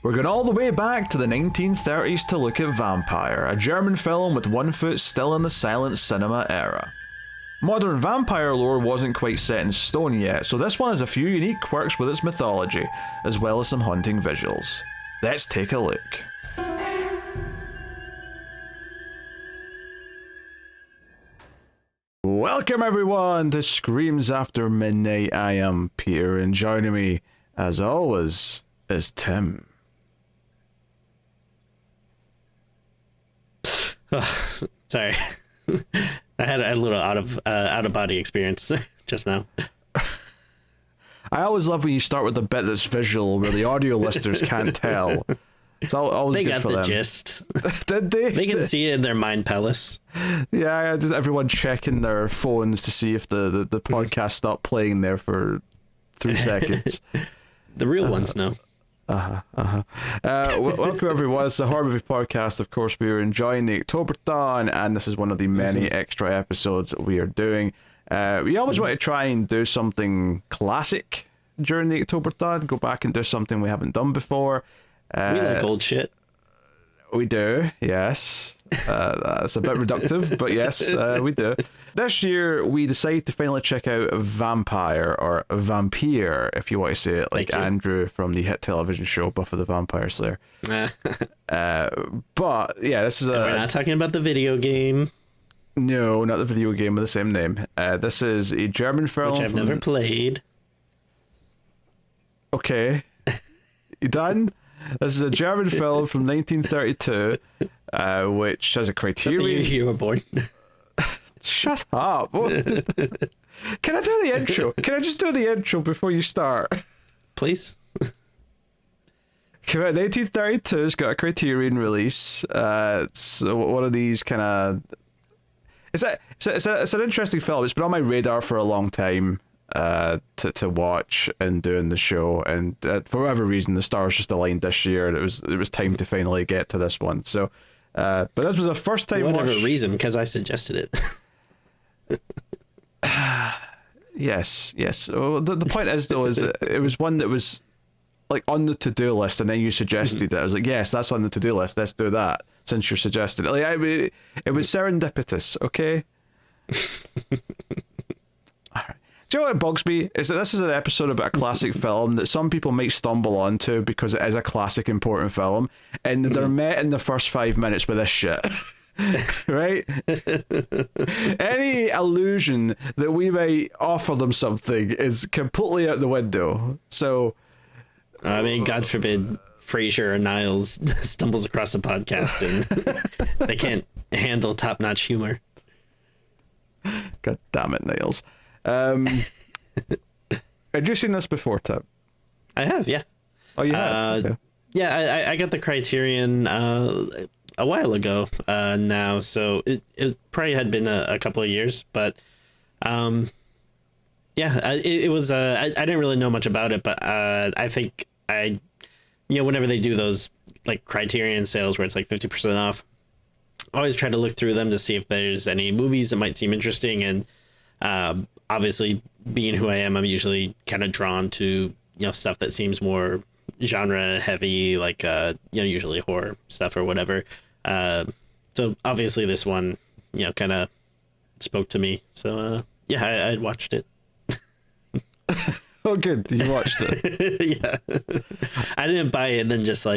We're going all the way back to the 1930s to look at Vampyr, a German film with one foot still in the silent cinema era. Modern vampire lore wasn't quite set in stone yet, so this one has a few unique quirks with its mythology, as well as some haunting visuals. Let's take a look. Welcome everyone to Screams After Midnight. I am Peter, and joining me, as always, is Tim. Oh, sorry. I had a little out of body experience just now. I always love when you start with a bit that's visual, where the audio listeners can't tell. It's always good for them. They got the gist. Did they? They can see it in their mind palace. Yeah, just everyone checking their phones to see if the podcast stopped playing there for 3 seconds. The real ones know. Welcome everyone. It's the Horror Movie Podcast. Of course, we are enjoying the Octoberthon, and this is one of the many extra episodes that we are doing. We always want to try and do something classic during the Octoberthon. Go back and do something we haven't done before. We like old shit. We do, yes. That's a bit reductive, but yes, we do. This year, we decided to finally check out Vampyr, or Vampyr, if you want to say it like Andrew from the hit television show Buffy the Vampire Slayer. But, yeah, this is we're not talking about the video game. No, not the video game with the same name. This is a German film. Which I've never played. Okay. You done? This is a German film from 1932, which has a Criterion. You were born. Shut up. Can I do the intro? Can I just do the intro before you start? Please. Came out in 1932. It's got a Criterion release. It's one of these kind of... It's an interesting film. It's been on my radar for a long time to watch and doing the show, and for whatever reason the stars just aligned this year, and it was time to finally get to this one. So but this was the first time reason, because I suggested it. yes well, the point is though is it was one that was like on the to-do list, and then you suggested it. I was like, yes, that's on the to-do list, let's do that since you're suggesting it. Like, it was serendipitous. Okay. All right. Do you know what bugs me? Is that this is an episode about a classic film that some people might stumble onto because it is a classic, important film, and they're met in the first 5 minutes with this shit. Right? Any illusion that we might offer them something is completely out the window. So, I mean, God forbid Frasier or Niles stumbles across a podcast and they can't handle top-notch humor. God damn it, Niles. Had you seen this before, Tim? I have, yeah. Oh, you have? Okay. Yeah, I got the Criterion a while ago now, so it probably had been a couple of years, but yeah, it was I didn't really know much about it, but I think whenever they do those like Criterion sales where it's like 50% off, I always try to look through them to see if there's any movies that might seem interesting, and obviously being who I am, I'm usually kind of drawn to stuff that seems more genre heavy, like usually horror stuff or whatever. So obviously this one kind of spoke to me, so yeah, I watched it. Oh good, you watched it. Yeah. I didn't buy it and then just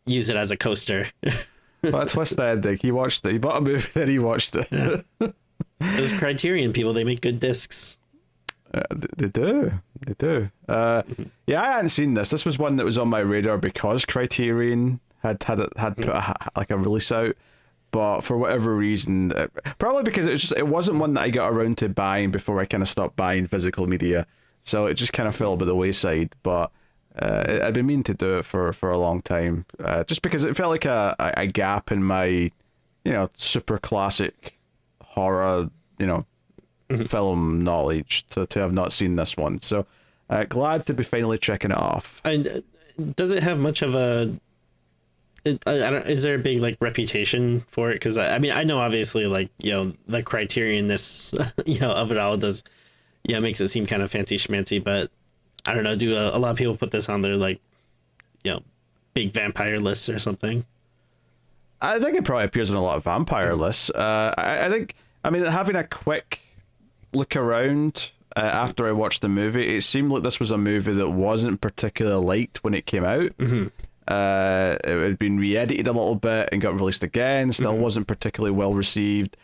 use it as a coaster. What a twist the ending. He watched it. He bought a movie, then he watched it. Yeah. Those Criterion people, they make good discs. They do. Yeah, I hadn't seen this. This was one that was on my radar because Criterion had put a release out, but for whatever reason, probably because it wasn't one that I got around to buying before I kind of stopped buying physical media, so it just kind of fell by the wayside. But I'd been meaning to do it for a long time, just because it felt like a gap in my super classic horror film knowledge to have not seen this one. So glad to be finally checking it off. And does it have much of a is there a big reputation for it? Because I mean, I know obviously the Criterion-ness of it all does makes it seem kind of fancy schmancy, but I don't know, do a lot of people put this on their big vampire lists or something. I think it probably appears on a lot of vampire lists. I think, I mean, having a quick look around after I watched the movie, it seemed like this was a movie that wasn't particularly liked when it came out. It had been re-edited a little bit and got released again, still wasn't particularly well received.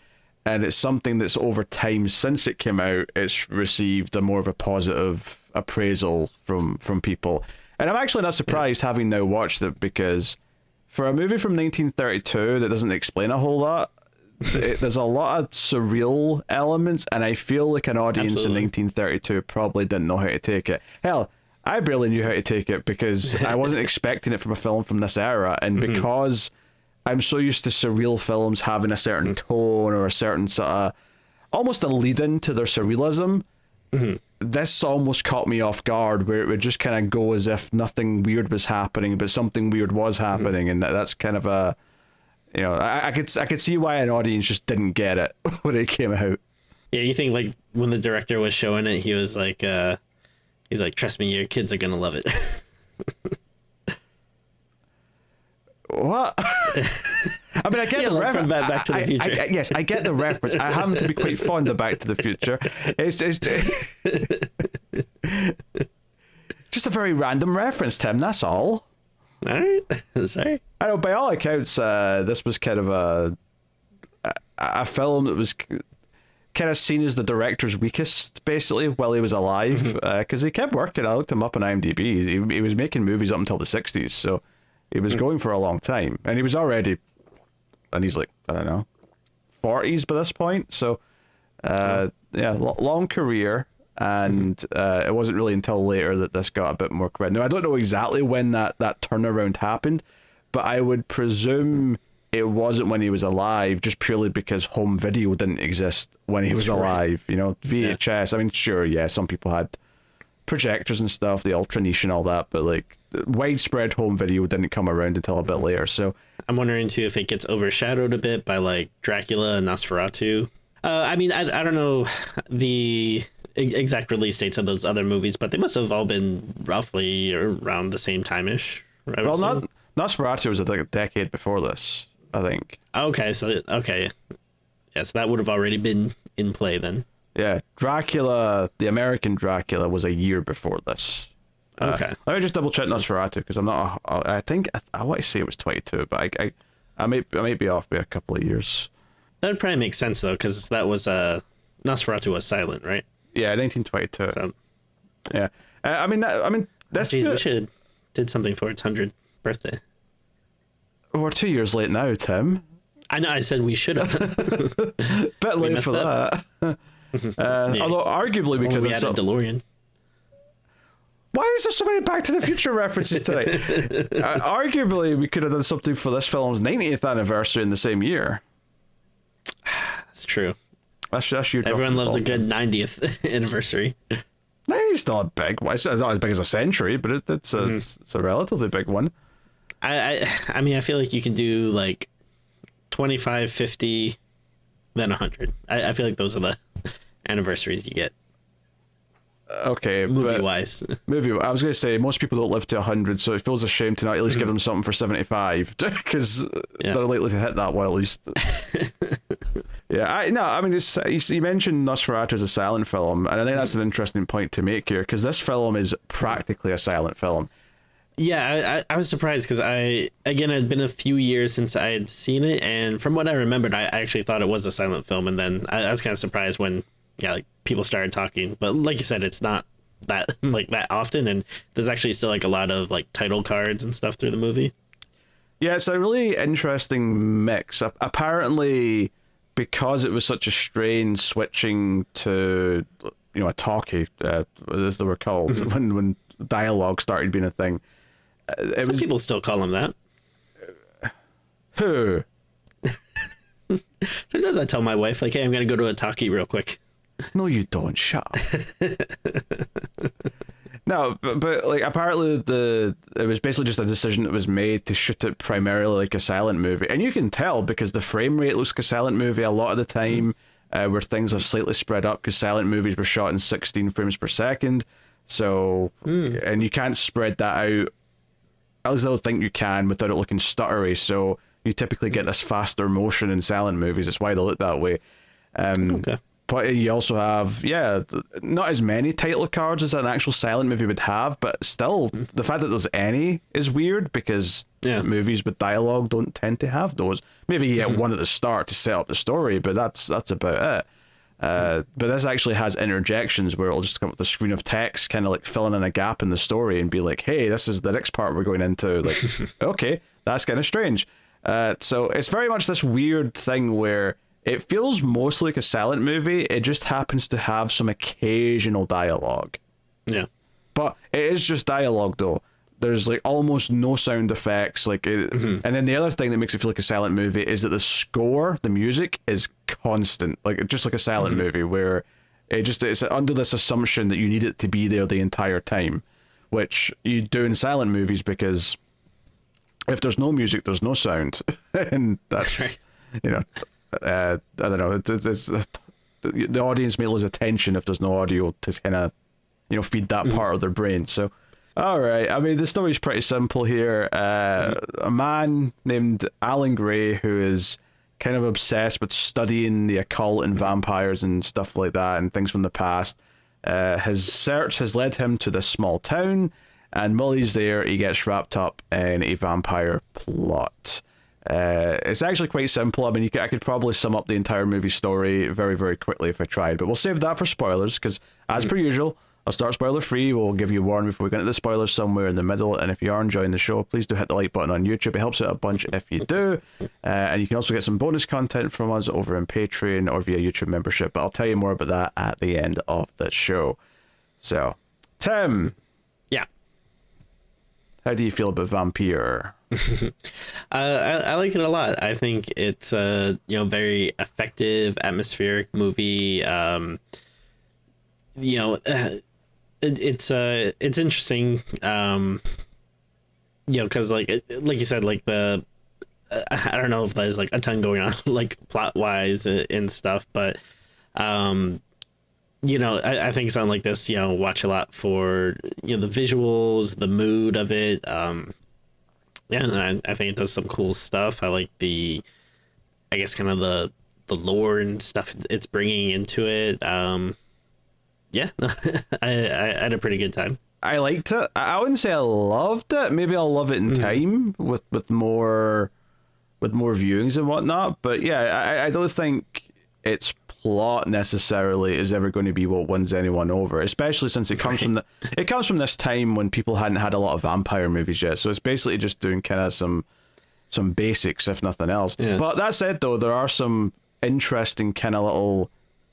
And it's something that's over time since it came out, it's received a more of a positive appraisal from people. And I'm actually not surprised having now watched it, because for a movie from 1932 that doesn't explain a whole lot, there's a lot of surreal elements, and I feel like an audience Absolutely. in 1932 probably didn't know how to take it. Hell, I barely knew how to take it because I wasn't expecting it from a film from this era, and because I'm so used to surreal films having a certain tone or a certain sort of almost a lead-in to their surrealism, this almost caught me off guard, where it would just kind of go as if nothing weird was happening, but something weird was happening, and that's kind of a, you know, I could see why an audience just didn't get it when it came out. Yeah, you think like when the director was showing it, he was like, he's like, "Trust me, your kids are gonna love it." What? I mean, I get Yeah, the like from reference. Back to the Future. Yes, I get the reference. I happen to be quite fond of Back to the Future. It's just a very random reference, Tim. That's all. All right, sorry. I know, by all accounts, this was kind of a film that was kind of seen as the director's weakest, basically, while he was alive, because he kept working. I looked him up on IMDb. He was making movies up until the 60s, so he was going for a long time, and he was already, and he's like, I don't know, 40s by this point. So, yeah, long career. And it wasn't really until later that this got a bit more credit. Now, I don't know exactly when that turnaround happened, but I would presume it wasn't when he was alive, just purely because home video didn't exist when he was alive. You know, VHS. I mean, sure, yeah, some people had projectors and stuff, the ultra niche and all that, but like widespread home video didn't come around until a bit later. So I'm wondering too if it gets overshadowed a bit by like Dracula and Nosferatu. I mean, I don't know the exact release dates of those other movies, but they must have all been roughly around the same time-ish. Well, Nosferatu was like a decade before this, I think. Okay, so yes, that would have already been in play then. Yeah, Dracula, the American Dracula, was a year before this. Okay, let me just double check Nosferatu, because I'm not. I think I want to say it was 22, but I might be off by a couple of years. that would probably make sense though, because that was Nosferatu was silent, right? Yeah, 1922. So, yeah, I mean, that's. geez, we should did something for its 100th birthday. We're 2 years late now, Tim. I know. I said we should have. Bit late for that. Yeah. Although arguably we could we have. had a DeLorean. Why is there so many Back to the Future references tonight? Arguably, we could have done something for this film's 90th anniversary in the same year. That's true. That's your. Everyone loves a good 90th anniversary. It's still a big one. It's not as big as a century, but it's a relatively big one. I mean, I feel like you can do like 25, 50, then 100. I feel like those are the anniversaries you get. Okay, movie wise. I was going to say most people don't live to 100, so it feels a shame to not at least give them something for 75, because they're likely to hit that one at least. Yeah, I mean, you mentioned Nosferatu as a silent film, and I think that's an interesting point to make here, because this film is practically a silent film. Yeah, I was surprised because it had been a few years since I had seen it, and from what I remembered, I actually thought it was a silent film, and then I was kind of surprised when like people started talking. But like you said, it's not that like that often, and there's actually still like a lot of like title cards and stuff through the movie. Yeah, it's a really interesting mix. Apparently, because it was such a strain switching to, you know, a talkie, as they were called, when dialogue started being a thing. Some people still call them that. Who? Sometimes I tell my wife, like, hey, I'm going to go to a talkie real quick. No, you don't. Shut up. No, but like apparently it was basically just a decision that was made to shoot it primarily like a silent movie, and you can tell because the frame rate looks like a silent movie a lot of the time, where things are slightly spread up because silent movies were shot in 16 frames per second. So, and you can't spread that out at least I don't think you can without it looking stuttery. So you typically get this faster motion in silent movies. That's why they look that way. Okay. But you also have, not as many title cards as an actual silent movie would have, but still, the fact that there's any is weird because movies with dialogue don't tend to have those. Maybe you get one at the start to set up the story, but that's about it. But this actually has interjections where it'll just come up with a screen of text, kind of like filling in a gap in the story and be like, hey, this is the next part we're going into. Like, okay, that's kind of strange. So it's very much this weird thing where it feels mostly like a silent movie. It just happens to have some occasional dialogue. Yeah. But it is just dialogue, though. There's like almost no sound effects. And then the other thing that makes it feel like a silent movie is that the score, the music, is constant. Like just like a silent movie where it's under this assumption that you need it to be there the entire time, which you do in silent movies because if there's no music, there's no sound. And that's, I don't know. It's the audience may lose attention if there's no audio to kind of, feed that part of their brain. So, all right. I mean, the story's pretty simple here. A man named Alan Gray, who is kind of obsessed with studying the occult and vampires and stuff like that and things from the past. His search has led him to this small town, and while he's there, he gets wrapped up in a vampire plot. It's actually quite simple. I mean, I could probably sum up the entire movie story very, very quickly if I tried, but we'll save that for spoilers because, as per usual, I'll start spoiler free. We'll give you a warning before we get into the spoilers somewhere in the middle. And if you are enjoying the show, please do hit the like button on YouTube. It helps out a bunch if you do. And you can also get some bonus content from us over on Patreon or via YouTube membership. But I'll tell you more about that at the end of the show. So, Tim. Yeah. How do you feel about Vampyr? I like it a lot. I think it's a very effective, atmospheric movie. It's interesting. Because like you said, like I don't know if there's like a ton going on like plot wise and stuff, but I think something like this, watch a lot for the visuals, the mood of it. And I think it does some cool stuff. I like I guess kind of the lore and stuff it's bringing into it. I had a pretty good time. I liked it. I wouldn't say I loved it. Maybe I'll love it in time with more viewings and whatnot. But yeah, I don't think its plot necessarily is ever going to be what wins anyone over, especially since it comes from this time when people hadn't had a lot of vampire movies yet. So it's basically just doing kind of some basics, if nothing else. Yeah. But that said, though, there are some interesting kind of little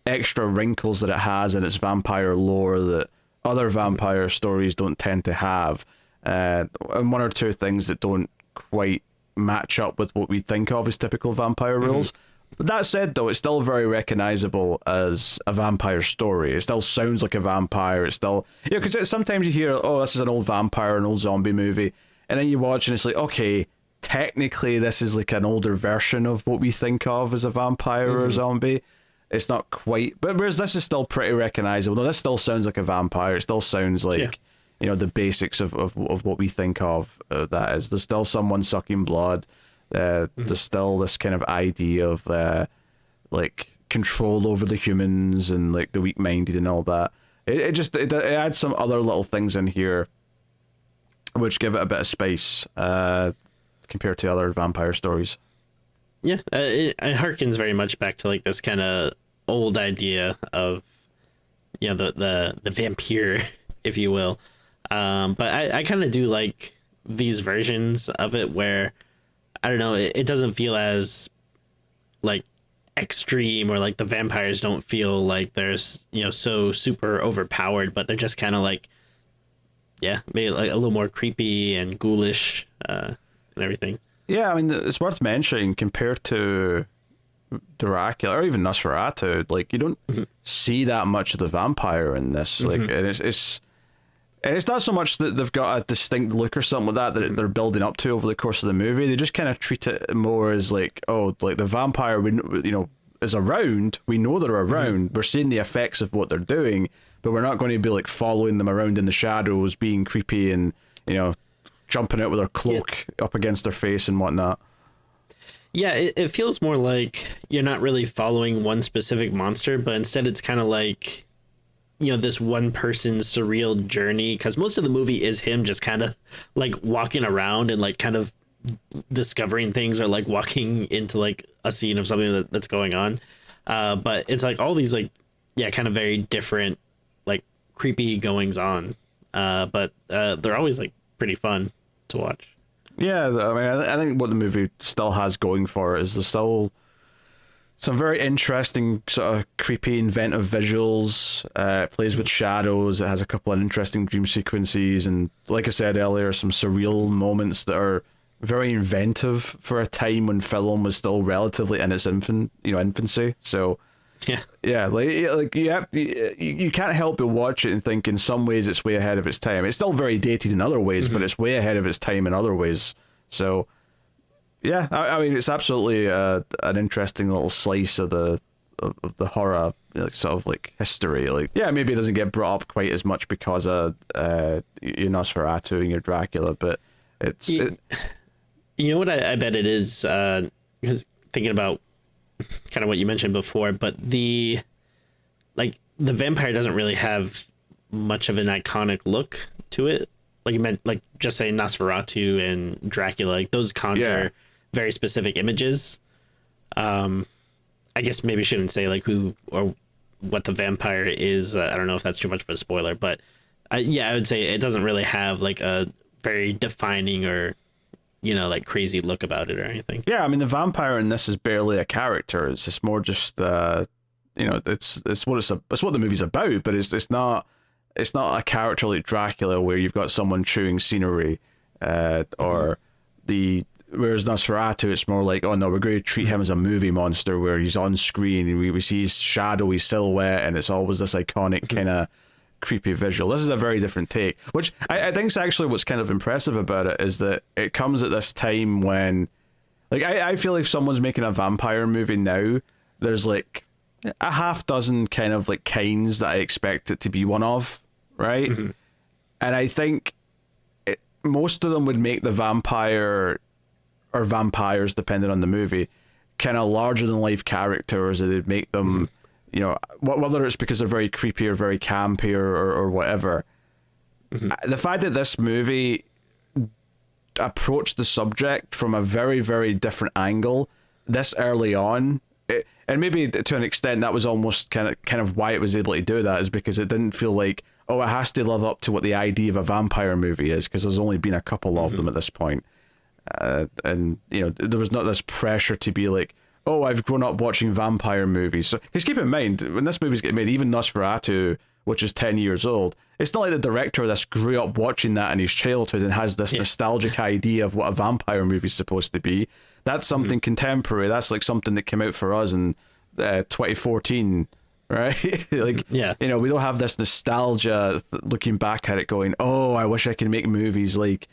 extra wrinkles that it has in its vampire lore that other vampire stories don't tend to have, and one or two things that don't quite match up with what we think of as typical vampire rules. But that said, though, it's still very recognizable as a vampire story. It still sounds like a vampire. It's still, because sometimes you hear, oh, this is an old vampire, an old zombie movie, and then you watch and it's like, okay, technically this is like an older version of what we think of as a vampire or a zombie. It's not quite, but whereas this is still pretty recognizable. No, this still sounds like a vampire. It still sounds like, the basics of what we think of that is. There's still someone sucking blood. There's still this kind of idea of like control over the humans and like the weak-minded and all that. It adds some other little things in here which give it a bit of space compared to other vampire stories. Yeah, it harkens very much back to like this kind of old idea of the vampire, if you will. But I kind of do like these versions of it where, I don't know, it doesn't feel as like extreme, or like the vampires don't feel like they're so super overpowered, but they're just kind of like, maybe like a little more creepy and ghoulish and everything. Yeah, I mean, it's worth mentioning compared to Dracula or even Nosferatu, like you don't see that much of the vampire in this. Like, and it's not so much that they've got a distinct look or something like that they're building up to over the course of the movie. They just kind of treat it more as like, oh, like the vampire, is around. We know they're around. We're seeing the effects of what they're doing, but we're not going to be like following them around in the shadows, being creepy and jumping out with their cloak up against their face and whatnot. Yeah, it feels more like you're not really following one specific monster, but instead it's kind of like, this one person's surreal journey, because most of the movie is him just kind of like walking around and like kind of discovering things, or like walking into like a scene of something that's going on. But it's like all these like, kind of very different, like creepy goings on. But they're always like pretty fun to watch. Yeah, I mean, I think what the movie still has going for it is there's still some very interesting sort of creepy, inventive visuals. It plays with shadows. It has a couple of interesting dream sequences, and like I said earlier, some surreal moments that are very inventive for a time when film was still relatively in its infancy. So like you can't help but watch it and think in some ways it's way ahead of its time. It's still very dated in other ways, but it's way ahead of its time in other ways. So yeah, I mean, it's absolutely an interesting little slice of the horror, sort of like history. Like, yeah, maybe it doesn't get brought up quite as much because of your Nosferatu and your Dracula, but it's you know what I bet it is, because thinking about kind of what you mentioned before, but the vampire doesn't really have much of an iconic look to it. Like you meant, like just saying Nosferatu and Dracula, like those conjure very specific images. I guess maybe shouldn't say like who or what the vampire is. I don't know if that's too much of a spoiler, but I would say it doesn't really have like a very defining or like crazy look about it or anything. Yeah, I mean, the vampire in this is barely a character. It's just more just it's what the movie's about, but it's not a character like Dracula where you've got someone chewing scenery, or whereas Nosferatu, it's more like, oh no, we're going to treat him as a movie monster where he's on screen and we see his shadowy silhouette and it's always this iconic kind of creepy visual. This is a very different take, which I think is actually what's kind of impressive about it, is that it comes at this time when, like, I feel like if someone's making a vampire movie now, there's like a half dozen kind of like kinds that I expect it to be one of, right? And I think most of them would make the vampire, or vampires depending on the movie, kind of larger than life characters, or they'd make them whether it's because they're very creepy or very campy or whatever. The fact that this movie approached the subject from a very, very different angle this early on, and maybe to an extent that was almost kind of why it was able to do that, is because it didn't feel like, oh, it has to live up to what the idea of a vampire movie is, because there's only been a couple of them at this point. And there was not this pressure to be like, oh, I've grown up watching vampire movies. So, because keep in mind, when this movie's getting made, even Nosferatu, which is 10 years old, it's not like the director of this grew up watching that in his childhood and has this nostalgic idea of what a vampire movie's supposed to be. That's something contemporary. That's like something that came out for us in 2014, right? Like, we don't have this nostalgia looking back at it going, oh, I wish I could make movies like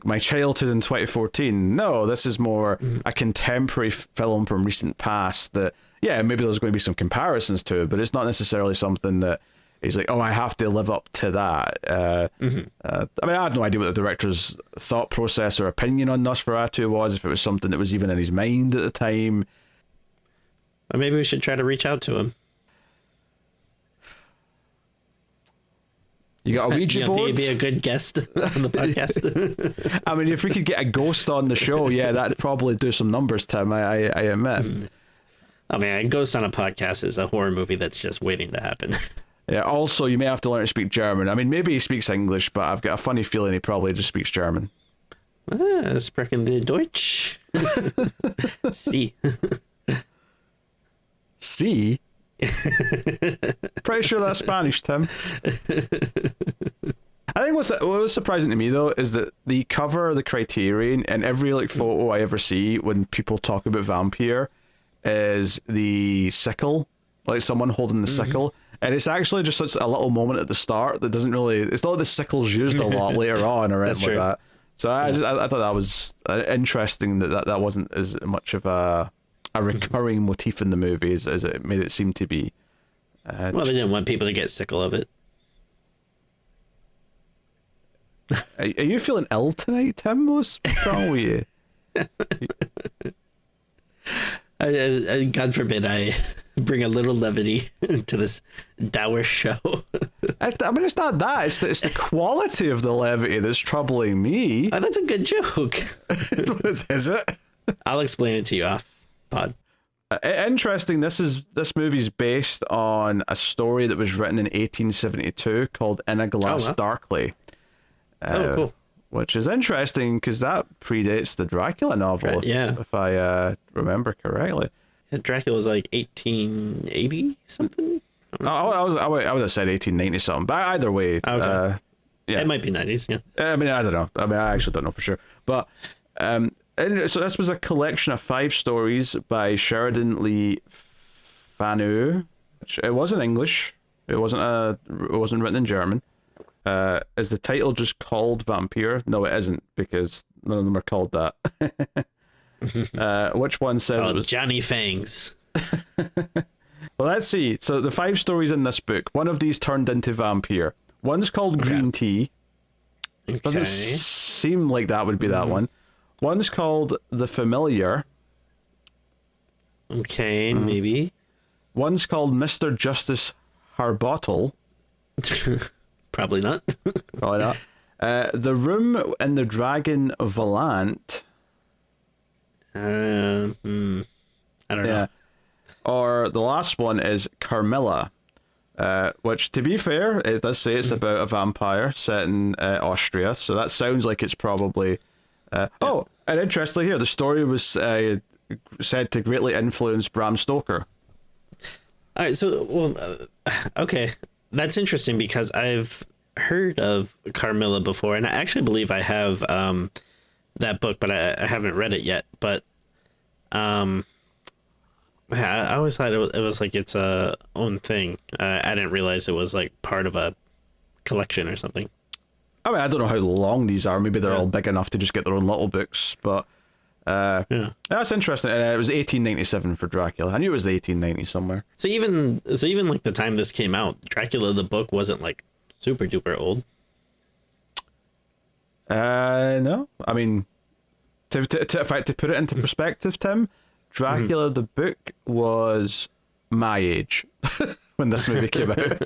my childhood in 2014. No, this is more a contemporary film from recent past that, maybe there's going to be some comparisons to it, but it's not necessarily something that is like, oh, I have to live up to that. I mean, I have no idea what the director's thought process or opinion on Nosferatu was, if it was something that was even in his mind at the time. Or maybe we should try to reach out to him. You got a Ouija board? He'd be a good guest on the podcast. I mean, if we could get a ghost on the show, that'd probably do some numbers, Tim, I admit. I mean, a ghost on a podcast is a horror movie that's just waiting to happen. Yeah, also, you may have to learn to speak German. I mean, maybe he speaks English, but I've got a funny feeling he probably just speaks German. Sprechen Sie Deutsch? Sie. Sie? Pretty sure that's Spanish, Tim. I think what was surprising to me though is that the cover of the Criterion and every like photo I ever see when people talk about Vampyr is the sickle, like someone holding the sickle, and it's actually just such a little moment at the start that doesn't really. It's not like the sickle's used a lot later on or anything like that. So I thought that was interesting that wasn't as much of a recurring motif in the movie as it made it seem to be. Well, they didn't want people to get sickle of it. Are you feeling ill tonight, Tim? What's wrong with you? God forbid I bring a little levity to this dour show. I mean, it's not that. It's the quality of the levity that's troubling me. Oh, that's a good joke. Is it? I'll explain it to you off pod. Interesting. This movie's based on a story that was written in 1872 called In a Glass Darkly. Cool. Which is interesting because that predates the Dracula novel, Right, yeah. if I remember correctly. Dracula was like 1880 something. I would have said 1890 something, but either way, Okay. yeah, It might be 90s. Yeah. I mean, I don't know. I mean, I actually don't know for sure, but and so this was a collection of 5 stories by Sheridan Lee Fanu. It wasn't English. It wasn't written in German. Is the title just called Vampyr? No, it isn't, because none of them are called that. Which one says Called it was Johnny Fangs? Well, let's see. So the 5 stories in this book, one of these turned into Vampyr. One's called Green Tea. Doesn't seem like that would be that one. One's called The Familiar. Okay, maybe. One's called Mr. Justice Harbottle. Probably not. Probably not. The Room in the Dragon Volant. I don't know. Or the last one is Carmilla, which, to be fair, it does say it's about a vampire set in Austria, so that sounds like it's probably... Oh, and interestingly here, the story was said to greatly influence Bram Stoker. All right, so, okay. That's interesting because I've heard of Carmilla before, and I actually believe I have that book, but I haven't read it yet. But I always thought it was like its own thing. I didn't realize it was like part of a collection or something. I mean, I don't know how long these are. Maybe they're all big enough to just get their own little books, but that's interesting. It was 1897 for Dracula. I knew it was the 1890s somewhere. So even like the time this came out, Dracula the book wasn't like super duper old. No, I mean, to put it into perspective, Tim, Dracula the book was my age when this movie came out.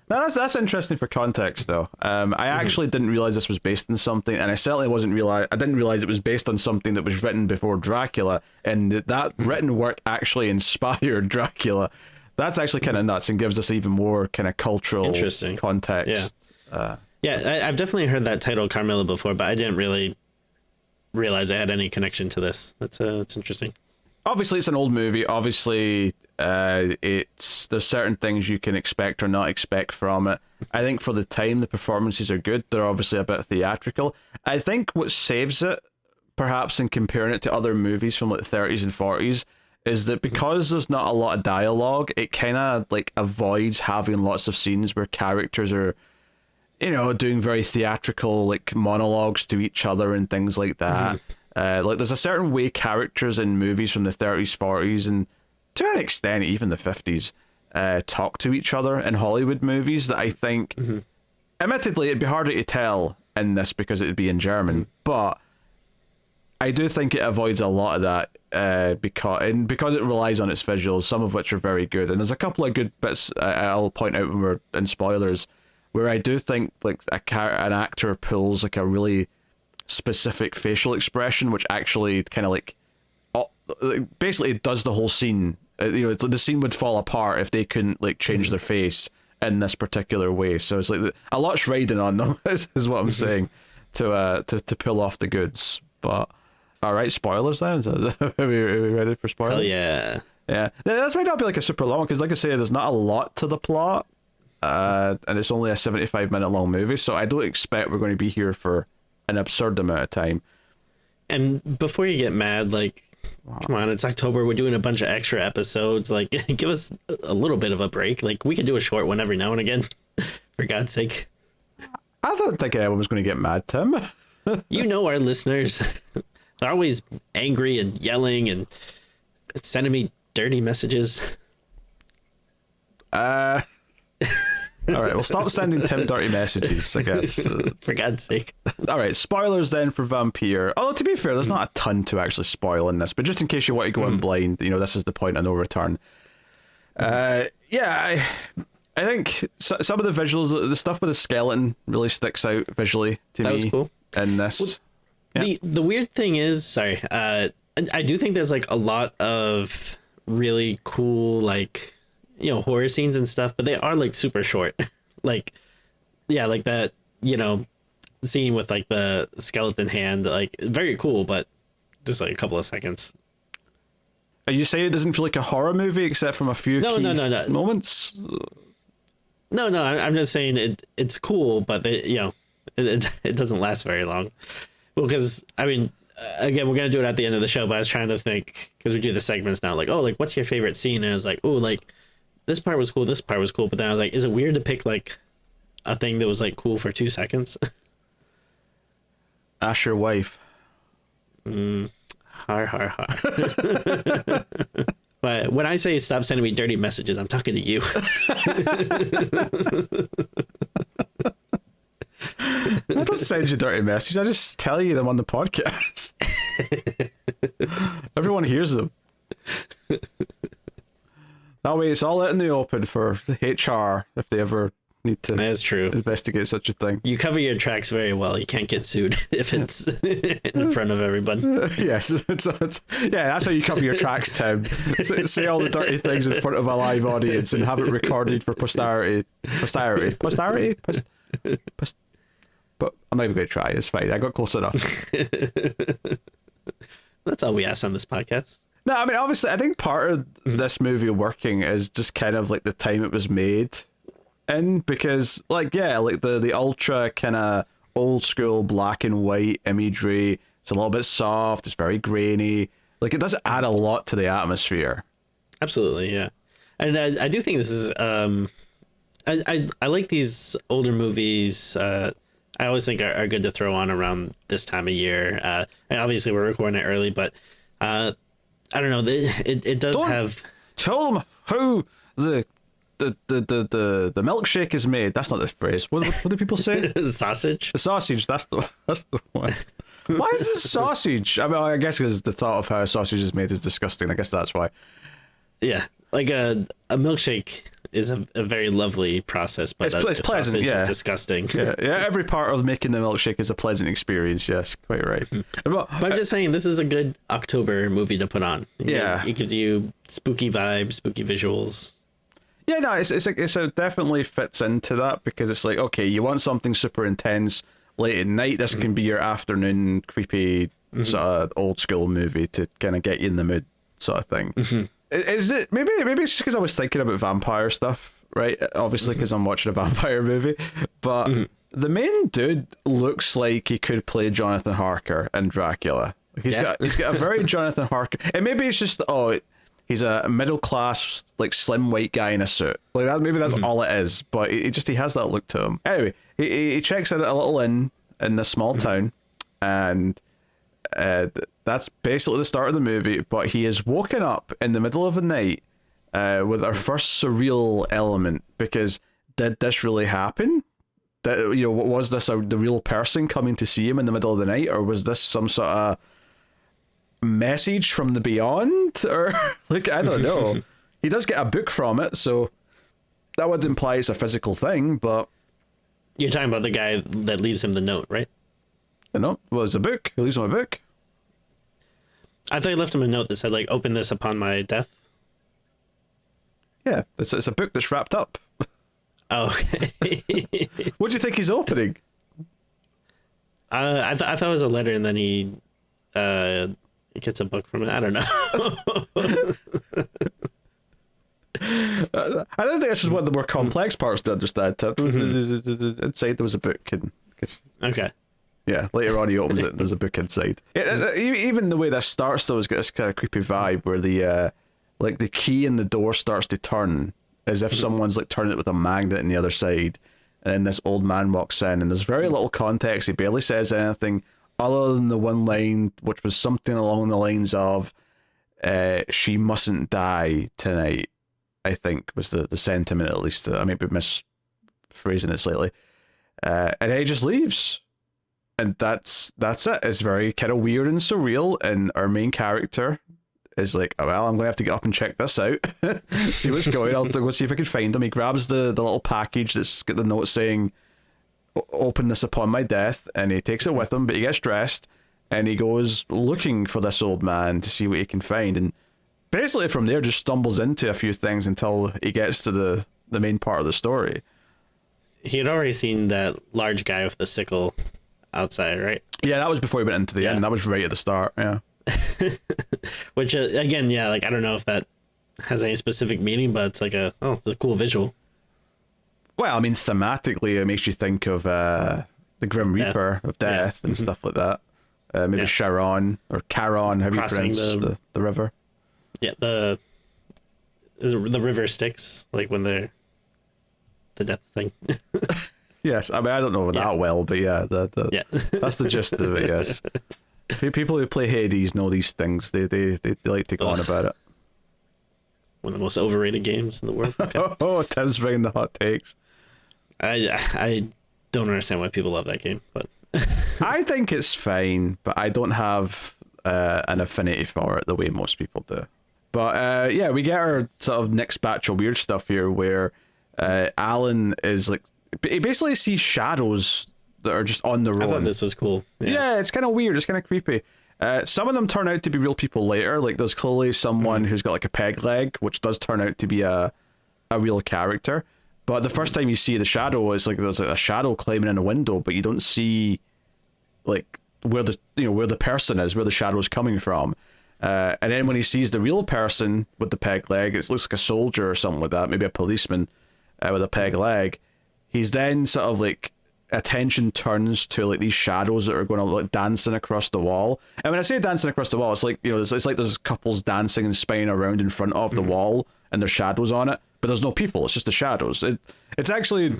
Now, that's interesting for context, though. I actually didn't realize this was based on something, and I certainly I didn't realize it was based on something that was written before Dracula, and that written work actually inspired Dracula. That's actually kind of nuts and gives us even more kind of cultural context. Yeah, I've definitely heard that title Carmilla before, but I didn't really realize I had any connection to this. That's interesting. Obviously, it's an old movie. Obviously, there's certain things you can expect or not expect from it. I think for the time, the performances are good. They're obviously a bit theatrical. I think what saves it, perhaps in comparing it to other movies from like the 30s and 40s, is that because there's not a lot of dialogue, it kind of like avoids having lots of scenes where characters are, doing very theatrical like monologues to each other and things like that. Like there's a certain way characters in movies from the 30s, 40s, and to an extent even the 50s talk to each other in Hollywood movies that I think, admittedly, it'd be harder to tell in this because it would be in German, but I do think it avoids a lot of that because it relies on its visuals, some of which are very good, and there's a couple of good bits I'll point out when we're in spoilers where I do think like an actor pulls like a really specific facial expression which actually kind of like basically it does the whole scene. It's like the scene would fall apart if they couldn't like change their face in this particular way, so it's like a lot's riding on them is what I'm saying to pull off the goods. But all right, spoilers then. Are we ready for spoilers? Oh yeah. This might not be like a super long because, like I say, there's not a lot to the plot, and it's only a 75-minute long movie, so I don't expect we're going to be here for an absurd amount of time. And before you get mad, like, come on, it's October. We're doing a bunch of extra episodes. Like, give us a little bit of a break. Like, we could do a short one every now and again, for God's sake. I don't think anyone was going to get mad, Tim. You know our listeners. They're always angry and yelling and sending me dirty messages. All right, well, stop sending Tim dirty messages, I guess. For God's sake. All right, spoilers then for Vampyr. Oh, to be fair, there's not a ton to actually spoil in this, but just in case you want to go in blind, this is the point of no return. Yeah, I think some of the visuals, the stuff with the skeleton really sticks out visually to me. That was cool. In this. Well, the weird thing is, sorry, I do think there's like a lot of really cool, like, horror scenes and stuff, but they are like super short. Like, yeah, like that, scene with like the skeleton hand, like very cool, but just like a couple of seconds. Are you saying it doesn't feel like a horror movie except from a few No. moments? No, I'm just saying it's cool, but it doesn't last very long. Well, because I mean, again, we're gonna do it at the end of the show, but I was trying to think, because we do the segments now, like, oh, like, what's your favorite scene? And I was like, oh, like, this part was cool, this part was cool, but then I was like, is it weird to pick like a thing that was like cool for 2 seconds? Ask your wife. Har. But when I say stop sending me dirty messages, I'm talking to you. I don't send you dirty messages. I just tell you them on the podcast. Everyone hears them. That way, it's all out in the open for the HR if they ever need to. That's true. Investigate such a thing. You cover your tracks very well. You can't get sued if it's in front of everyone. Yes, yeah, that's how you cover your tracks, Tim. Say all the dirty things in front of a live audience and have it recorded for posterity. But I'm not even going to try. It's fine. I got close enough. That's all we ask on this podcast. No, I mean, obviously, I think part of this movie working is just kind of like the time it was made in, because, like, yeah, like the ultra kind of old school black and white imagery. It's a little bit soft. It's very grainy. Like, it does add a lot to the atmosphere. Absolutely, yeah. And I do think this is I like these older movies. I always think are good to throw on around this time of year. And obviously we're recording it early, but I don't know. It does have. Tell them how the milkshake is made. That's not the phrase. What do people say? Sausage. The sausage. That's the one. Why is this sausage? I mean, I guess because the thought of how a sausage is made is disgusting. I guess that's why. Yeah, like a milkshake is a very lovely process, but it's pleasant. Yeah, is disgusting. Yeah, every part of making the milkshake is a pleasant experience. Yes, quite right. But I'm just saying, this is a good October movie to put on. It gives you spooky vibes, spooky visuals. Yeah, no, it definitely fits into that, because it's like, okay, you want something super intense late at night. This can be your afternoon creepy sort of old school movie to kind of get you in the mood, sort of thing. Is it maybe it's just because I was thinking about vampire stuff, right? Obviously, because I'm watching a vampire movie, but the main dude looks like he could play Jonathan Harker in Dracula. He's got a very Jonathan Harker, and maybe it's just he's a middle class, like, slim white guy in a suit. Like that, maybe that's all it is. But he has that look to him. Anyway, he checks in a little inn in this small town, and that's basically the start of the movie. But he is woken up in the middle of the night with our first surreal element, because did this really happen? That, was this the real person coming to see him in the middle of the night, or was this some sort of message from the beyond? Or like, I don't know. He does get a book from it, so that would imply it's a physical thing. But you're talking about the guy that leaves him the note, right? Well, it's a book. He leaves him a book. I thought he left him a note that said, like, open this upon my death. Yeah, it's a book that's wrapped up. Oh, okay. What do you think he's opening? I thought it was a letter, and then he gets a book from it. I don't know. I don't think this is one of the more complex parts to understand. Inside there was a book. Okay. Yeah, later on he opens it and there's a book inside. Even the way this starts, though, has got this kind of creepy vibe where the key in the door starts to turn as if someone's like turning it with a magnet on the other side, and then this old man walks in, and there's very little context. He barely says anything other than the one line, which was something along the lines of, "She mustn't die tonight," I think was the sentiment, at least. I may be phrasing it slightly. And then he just leaves. And that's it. It's very kind of weird and surreal. And our main character is like, oh, well, I'm going to have to get up and check this out. See what's going on. I'll go see if I can find him. He grabs the little package that's got the note saying, open this upon my death. And he takes it with him, but he gets dressed. And he goes looking for this old man to see what he can find. And basically from there just stumbles into a few things until he gets to the main part of the story. He had already seen that large guy with the sickle outside, right? Yeah, that was before he went into the end. That was right at the start, yeah. Which again, yeah, like I don't know if that has any specific meaning, but it's like it's a cool visual. Well, I mean, thematically, it makes you think of the Grim Reaper of Death and stuff like that. Maybe Sharon or Charon, however you pronounce the river. Yeah, the river Styx, like when they're the death thing. Yes, I mean I don't know that well, but yeah, that's the gist of it. Yes. People who play Hades know these things. They like to go on about it. One of the most overrated games in the world. Okay. Tim's bringing the hot takes. I don't understand why people love that game, but I think it's fine, but I don't have an affinity for it the way most people do. But yeah, we get our sort of next batch of weird stuff here, where Alan is like, he basically sees shadows that are just on the road. I thought this was cool. Yeah, it's kind of weird. It's kind of creepy. Some of them turn out to be real people later. Like there's clearly someone who's got like a peg leg, which does turn out to be a real character. But the first time you see the shadow is like there's a shadow climbing in a window, but you don't see like where the person is, where the shadow is coming from. And then when he sees the real person with the peg leg, it looks like a soldier or something like that, maybe a policeman with a peg leg. He's then sort of like, attention turns to like these shadows that are going to like dancing across the wall. And when I say dancing across the wall, it's like, it's like there's couples dancing and spinning around in front of the wall and there's shadows on it, but there's no people. It's just the shadows. It's actually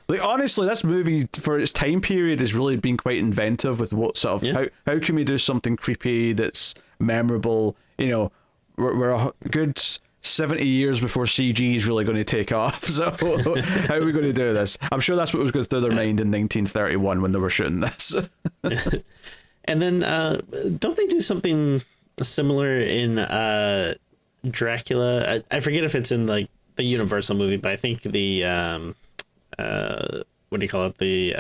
like, honestly, this movie for its time period has really been quite inventive with what sort of how can we do something creepy that's memorable. We're a good 70 years before CG is really going to take off. So how are we going to do this? I'm sure that's what was going through their mind in 1931 when they were shooting this. And then don't they do something similar in Dracula? I forget if it's in like the Universal movie, but I think the what do you call it? The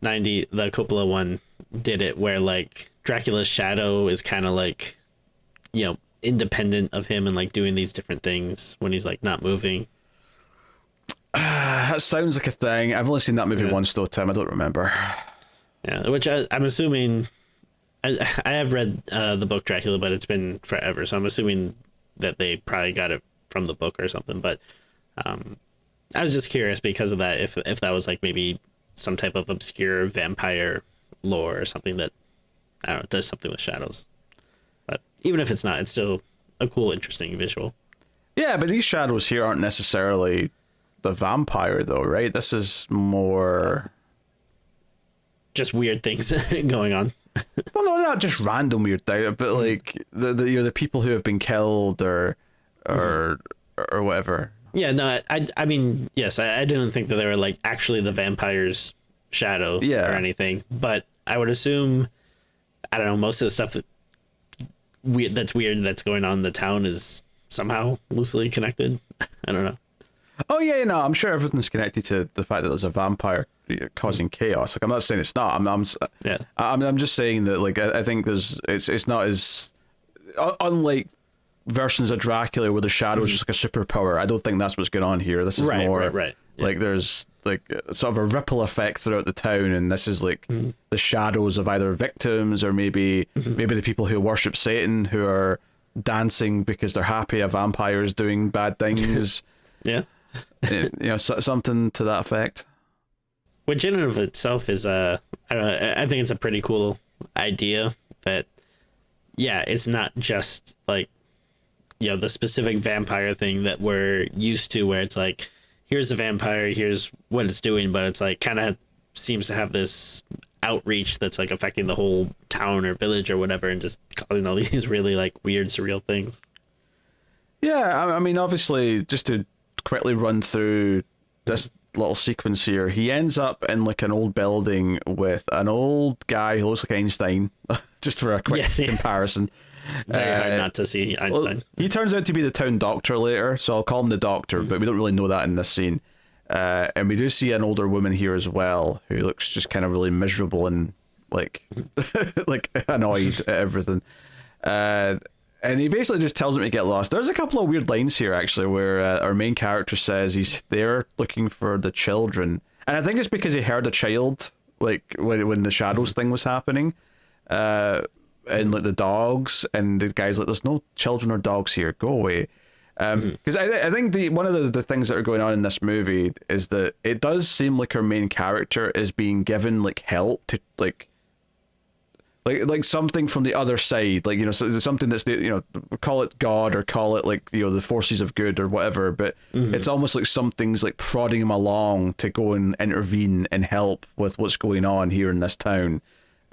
the Coppola one did it, where like Dracula's shadow is kind of like, independent of him and like doing these different things when he's like not moving. That sounds like a thing. I've only seen that movie once though, Tim. I don't remember. Yeah, which I'm assuming. I have read the book Dracula, but it's been forever, so I'm assuming that they probably got it from the book or something. But I was just curious because of that, if that was like maybe some type of obscure vampire lore or something that, I don't know, does something with shadows. But even if it's not, it's still a cool, interesting visual. Yeah, but these shadows here aren't necessarily the vampire though, right? This is more just weird things going on. Well, no, not just random weird things, but like the people who have been killed or whatever. Yeah, no, I mean, yes, I didn't think that they were like actually the vampire's shadow or anything, but I would assume, I don't know, most of the stuff that's weird that's going on in the town is somehow loosely connected. I don't know. Oh yeah, no, I'm sure everything's connected to the fact that there's a vampire causing chaos. Like, I'm not saying it's not. I'm just saying that, like, I think it's not as unlike versions of Dracula where the shadow is just like a superpower. I don't think that's what's going on here. This is more right. Yeah. Like there's like sort of a ripple effect throughout the town, and this is like the shadows of either victims or maybe the people who worship Satan who are dancing because they're happy a vampire is doing bad things. Yeah. Something to that effect. Which in and of itself is I think it's a pretty cool idea that, yeah, it's not just like, the specific vampire thing that we're used to, where it's like, here's a vampire, here's what it's doing, but it's like kind of seems to have this outreach that's like affecting the whole town or village or whatever, and just causing all these really like weird, surreal things. Yeah, I mean, obviously, just to quickly run through this little sequence here. He ends up in like an old building with an old guy who looks like Einstein, just for a quick comparison. Very hard not to see Einstein. Well, he turns out to be the town doctor later, so I'll call him the doctor, but we don't really know that in this scene. And we do see an older woman here as well, who looks just kind of really miserable and like like annoyed at everything. And he basically just tells him to get lost. There's a couple of weird lines here, actually, where our main character says he's there looking for the children. And I think it's because he heard a child, like, when the shadows thing was happening. And, like, the dogs. And the guy's like, there's no children or dogs here. Go away. Because I think one of the things that are going on in this movie is that it does seem like our main character is being given, like, help to, like something from the other side, like, you know, something that's, you know, call it God or call it, like, you know, the forces of good or whatever, but it's almost like something's like prodding him along to go and intervene and help with what's going on here in this town,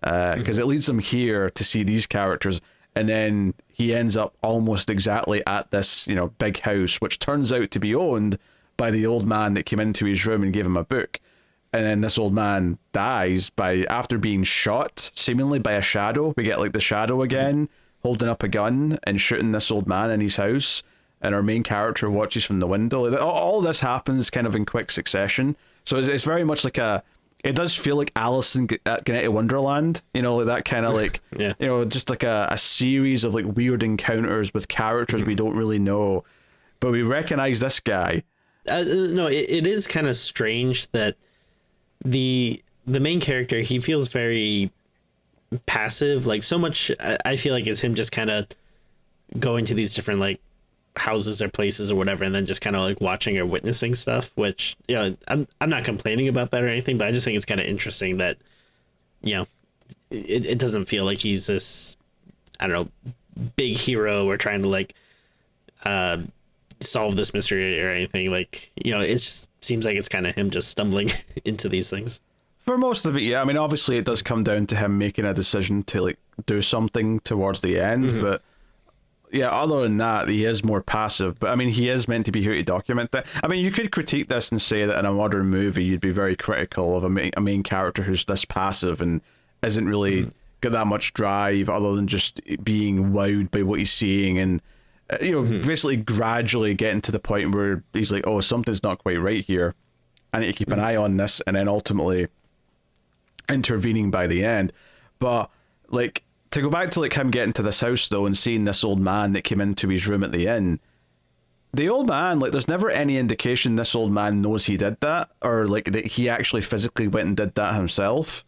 because it leads him here to see these characters, and then he ends up almost exactly at this, you know, big house, which turns out to be owned by the old man that came into his room and gave him a book. And then this old man dies after being shot, seemingly by a shadow. We get like the shadow again, holding up a gun and shooting this old man in his house. And our main character watches from the window. All this happens kind of in quick succession. So it's very much like it does feel like Alice in Genetic Wonderland. You know, like that kind of like, you know, just like a series of like weird encounters with characters we don't really know. But we recognize this guy. No, it is kind of strange that the main character, he feels very passive, like so much I feel like is him just kind of going to these different like houses or places or whatever, and then just kind of like watching or witnessing stuff, which, you know, I'm not complaining about that or anything, but I just think it's kind of interesting that, you know, it doesn't feel like he's this, I don't know, big hero or trying to like solve this mystery or anything. Like, you know, it just seems like it's kind of him just stumbling into these things. For most of it, yeah. I mean, obviously it does come down to him making a decision to like do something towards the end, but yeah, other than that, he is more passive. But I mean, he is meant to be here to document that. I mean, you could critique this and say that in a modern movie, you'd be very critical of a main character who's this passive and isn't really got that much drive other than just being wowed by what he's seeing and, you know, basically gradually getting to the point where he's like, oh, something's not quite right here. I need to keep an eye on this, and then ultimately intervening by the end. But like, to go back to like him getting to this house though and seeing this old man that came into his room at the inn, the old man, like, there's never any indication this old man knows he did that, or like that he actually physically went and did that himself,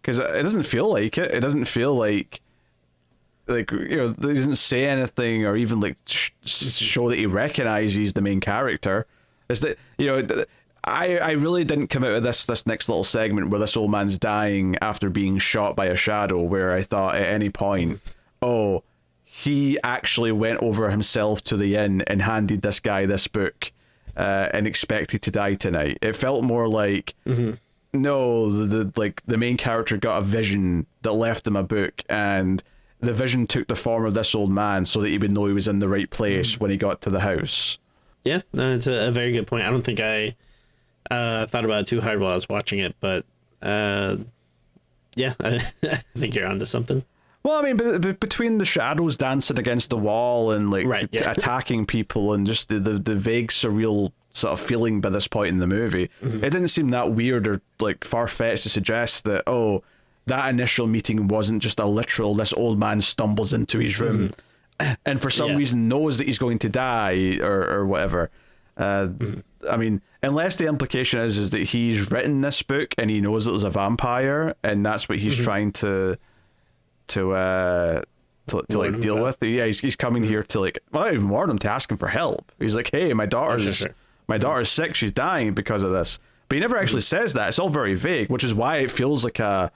because it doesn't feel like it doesn't feel like, you know, he doesn't say anything or even like show that he recognizes the main character. Is that, you know, I really didn't come out of this next little segment where this old man's dying after being shot by a shadow, where I thought at any point, oh, he actually went over himself to the inn and handed this guy this book and expected to die tonight. It felt more like, no, the main character got a vision that left him a book, and the vision took the form of this old man so that he would know he was in the right place when he got to the house. Yeah, no, it's a very good point. I don't think I thought about it too hard while I was watching it, but yeah, I think you're onto something. Well, I mean, between the shadows dancing against the wall and like attacking people and just the vague surreal sort of feeling by this point in the movie, it didn't seem that weird or like far-fetched to suggest that, oh, that initial meeting wasn't just a literal, this old man stumbles into his room and for some reason knows that he's going to die or whatever. I mean, unless the implication is that he's written this book and he knows that there's a vampire and that's what he's trying to like deal with. Yeah, he's coming here to like, well, I even warned him to ask him for help. He's like, hey, my daughter's sick, she's dying because of this. But he never actually says that. It's all very vague, which is why it feels like a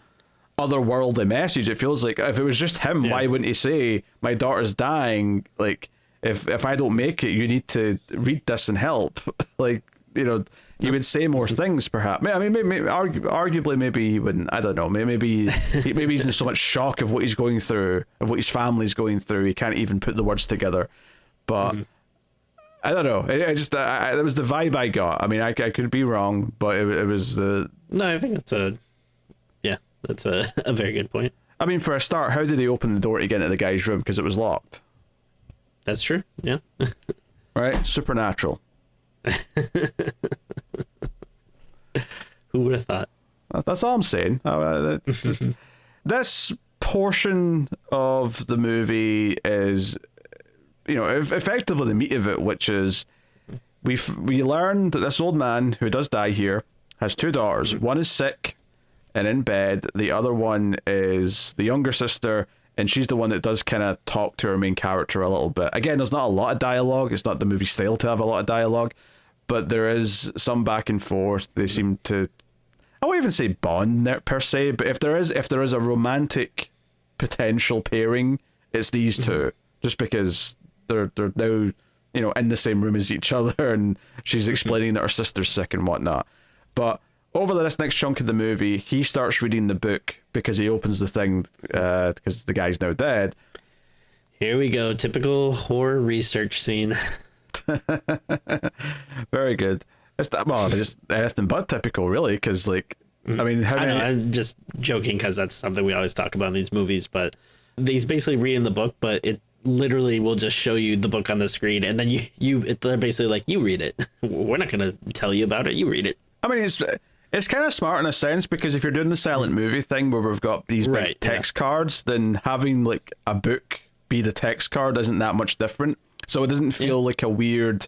otherworldly message. It feels like if it was just him, why wouldn't he say, my daughter's dying, like, if I don't make it, you need to read this and help. Like, you know, he would say more things, perhaps. I mean, maybe arguably, maybe he wouldn't. I don't know. Maybe he's in so much shock of what he's going through, of what his family's going through, he can't even put the words together. But I don't know. It just that was the vibe I got. I mean, I could be wrong, but it was the. No, I think that's a very good point. I mean, for a start, how did he open the door to get into the guy's room? Because it was locked. That's true. Yeah. Right? Supernatural. Who would have thought? That's all I'm saying. This portion of the movie is, effectively the meat of it, which is we learn that this old man who does die here has two daughters. One is sick and in bed. The other one is the younger sister, and she's the one that does kind of talk to her main character a little bit. Again, there's not a lot of dialogue. It's not the movie style to have a lot of dialogue, but there is some back and forth. They seem to, I won't even say bond per se, but if there is a romantic potential pairing, it's these two, just because they're now, in the same room as each other, and she's explaining that her sister's sick and whatnot. But over this next chunk of the movie, he starts reading the book because he opens the thing because the guy's now dead. Here we go, typical horror research scene. Very good. It's just anything but typical, really, because I mean, I'm just joking because that's something we always talk about in these movies, but he's basically reading the book, but it literally will just show you the book on the screen, and then they're basically like, you read it. We're not going to tell you about it. You read it. I mean, it's kind of smart in a sense, because if you're doing the silent movie thing where we've got these big text cards, then having a book be the text card isn't that much different. So it doesn't feel like a weird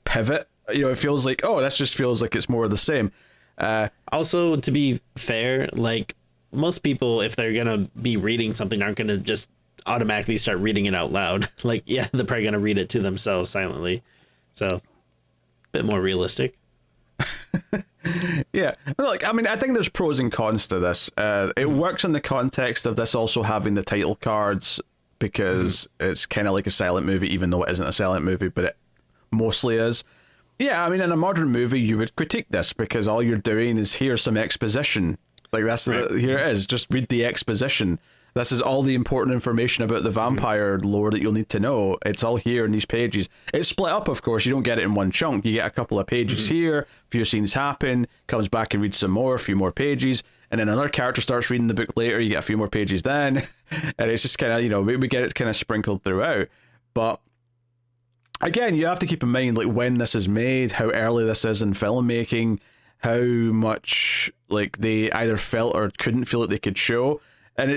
pivot. It feels like, this just feels like it's more of the same. Also, to be fair, most people, if they're gonna be reading something, aren't gonna just automatically start reading it out loud. They're probably gonna read it to themselves silently. So, a bit more realistic. Yeah, I mean, I think there's pros and cons to this. It works in the context of this also having the title cards, because it's kind of like a silent movie, even though it isn't a silent movie, but it mostly is. Yeah, I mean, in a modern movie, you would critique this because all you're doing is here's some exposition. Here it is. Just read the exposition. This is all the important information about the vampire lore that you'll need to know. It's all here in these pages. It's split up, of course. You don't get it in one chunk. You get a couple of pages here, a few scenes happen, comes back and reads some more, a few more pages, and then another character starts reading the book later. You get a few more pages then, and it's just kind of, we get it kind of sprinkled throughout. But again, you have to keep in mind when this is made, how early this is in filmmaking, how much they either felt or couldn't feel like they could show. And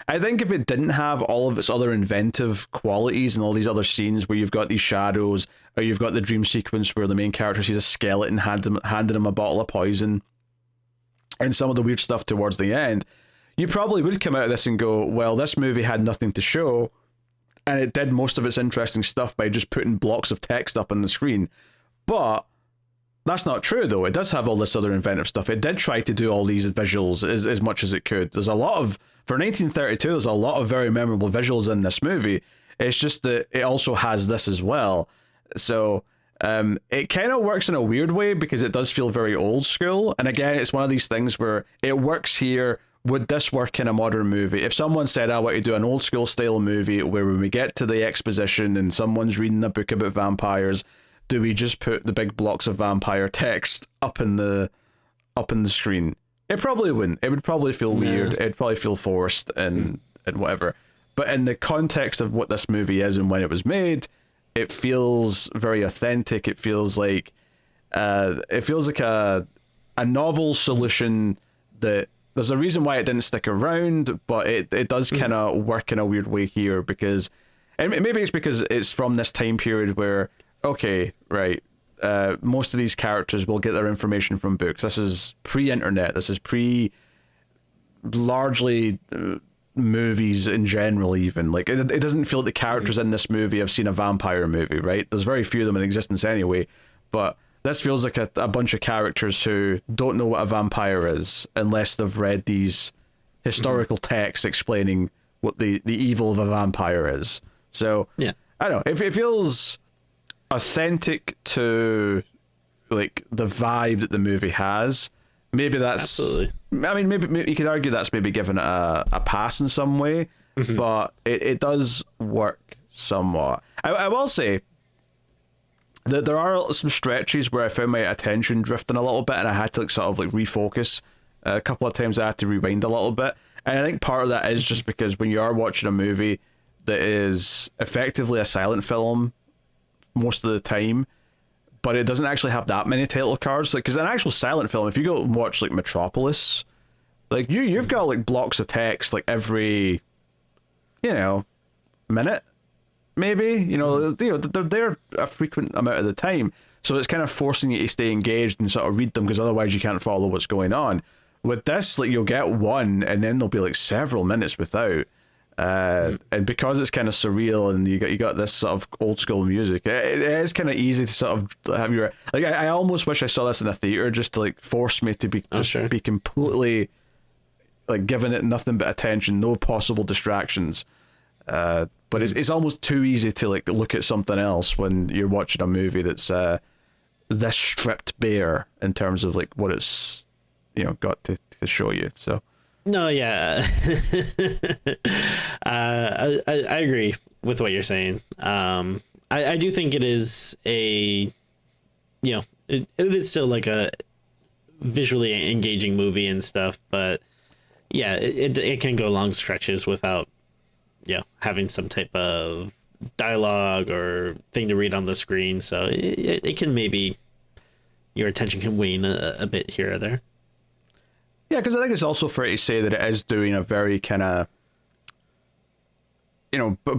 I think if it didn't have all of its other inventive qualities and all these other scenes where you've got these shadows, or you've got the dream sequence where the main character sees a skeleton handing him a bottle of poison, and some of the weird stuff towards the end, you probably would come out of this and go, well, this movie had nothing to show, and it did most of its interesting stuff by just putting blocks of text up on the screen. But that's not true, though. It does have all this other inventive stuff. It did try to do all these visuals as much as it could. There's a lot of, for 1932, there's a lot of very memorable visuals in this movie. It's just that it also has this as well. So it kind of works in a weird way because it does feel very old school. And again, it's one of these things where it works here. Would this work in a modern movie? If someone said, I want to do an old school style movie where when we get to the exposition and someone's reading a book about vampires, do we just put the big blocks of vampire text up in the screen? It probably wouldn't. It would probably feel weird. It'd probably feel forced and whatever. But in the context of what this movie is and when it was made, it feels very authentic. It feels like a novel solution that there's a reason why it didn't stick around, but it does kind of work in a weird way here because, and maybe it's because it's from this time period where, okay, right, most of these characters will get their information from books. This is pre-internet. This is largely movies in general, even. It doesn't feel like the characters in this movie have seen a vampire movie, right? There's very few of them in existence anyway, but this feels like a bunch of characters who don't know what a vampire is unless they've read these historical texts explaining what the evil of a vampire is. So, yeah, I don't know. It feels authentic to the vibe that the movie has. Maybe that's absolutely. I mean, maybe you could argue that's maybe given it a pass in some way, but it does work somewhat. I will say, there are some stretches where I found my attention drifting a little bit, and I had to like sort of like refocus. A couple of times I had to rewind a little bit, and I think part of that is just because when you are watching a movie that is effectively a silent film most of the time, but it doesn't actually have that many title cards. Like, because an actual silent film, if you go and watch like Metropolis, like you've got like blocks of text like every, minute, maybe. They're there a frequent amount of the time, so it's kind of forcing you to stay engaged and sort of read them, because otherwise you can't follow what's going on. With this, like, you'll get one, and then there'll be like several minutes without. And because it's kind of surreal, and you got this sort of old school music, it is kind of easy to sort of have your like. I almost wish I saw this in a theater just to like force me to be be completely like giving it nothing but attention, no possible distractions. But it's almost too easy to like look at something else when you're watching a movie that's this stripped bare in terms of like what it's got to show you. So. No, yeah. I agree with what you're saying. I do think it is it is still like a visually engaging movie and stuff, but yeah, it can go long stretches without having some type of dialogue or thing to read on the screen. So it can maybe your attention can wane a bit here or there. Yeah, because I think it's also fair to say that it is doing a very kind of,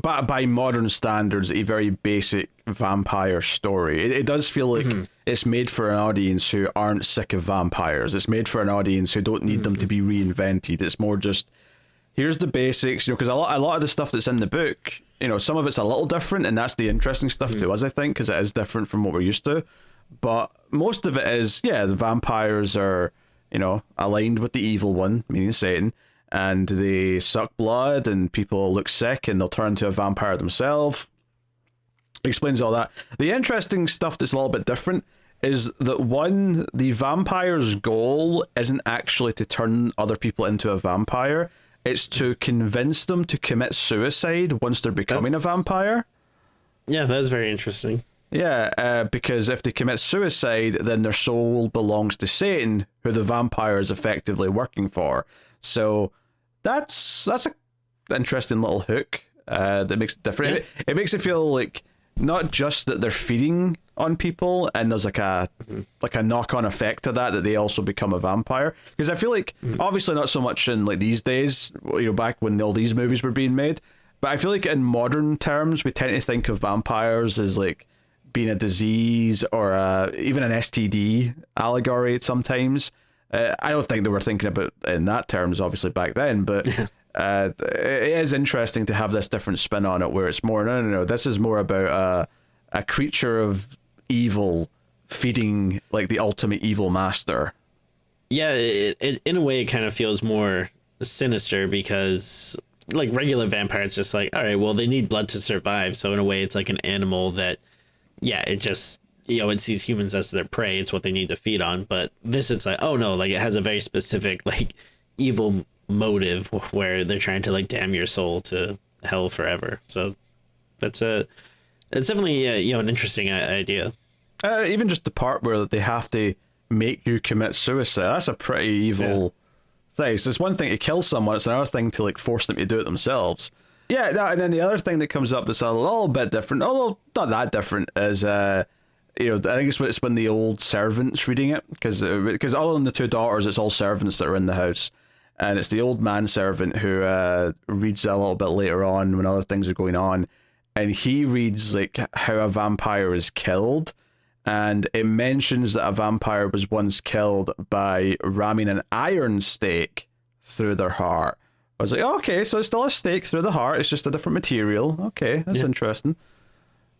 by modern standards, a very basic vampire story. It does feel like it's made for an audience who aren't sick of vampires. It's made for an audience who don't need them to be reinvented. It's more just, here's the basics, because a lot of the stuff that's in the book, some of it's a little different, and that's the interesting stuff to us, I think, because it is different from what we're used to. But most of it is, the vampires are, aligned with the evil one, meaning Satan, and they suck blood, and people look sick, and they'll turn into a vampire themselves. Explains all that. The interesting stuff that's a little bit different is that the vampire's goal isn't actually to turn other people into a vampire. It's to convince them to commit suicide once they're becoming a vampire. Yeah, that's very interesting. Yeah, because if they commit suicide, then their soul belongs to Satan, who the vampire is effectively working for. So that's an interesting little hook that makes it different. Yeah. It makes it feel like not just that they're feeding on people, and there's like a knock-on effect to that they also become a vampire. Because I feel like, obviously not so much in like these days, back when all these movies were being made, but I feel like in modern terms, we tend to think of vampires as like being a disease or even an STD allegory sometimes. I don't think they were thinking about it in that terms, obviously, back then, but it is interesting to have this different spin on it, where it's more, no, this is more about a creature of evil feeding like the ultimate evil master. Yeah, it in a way it kind of feels more sinister, because like regular vampires just like, all right, well, they need blood to survive, so in a way it's like an animal that it just it sees humans as their prey. It's what they need to feed on. But this, it's like, oh no, like it has a very specific like evil motive where they're trying to like damn your soul to hell forever. So it's definitely an interesting idea. Even just the part where they have to make you commit suicide, that's a pretty evil thing. So it's one thing to kill someone, it's another thing to like force them to do it themselves. Yeah, no, and then the other thing that comes up that's a little bit different, although not that different, is I think it's when the old servant's reading it, because other than the two daughters, it's all servants that are in the house, and it's the old manservant who reads it a little bit later on when other things are going on, and he reads like how a vampire is killed, and it mentions that a vampire was once killed by ramming an iron stake through their heart. I was like, okay, so it's still a stake through the heart. It's just a different material. Okay, that's interesting.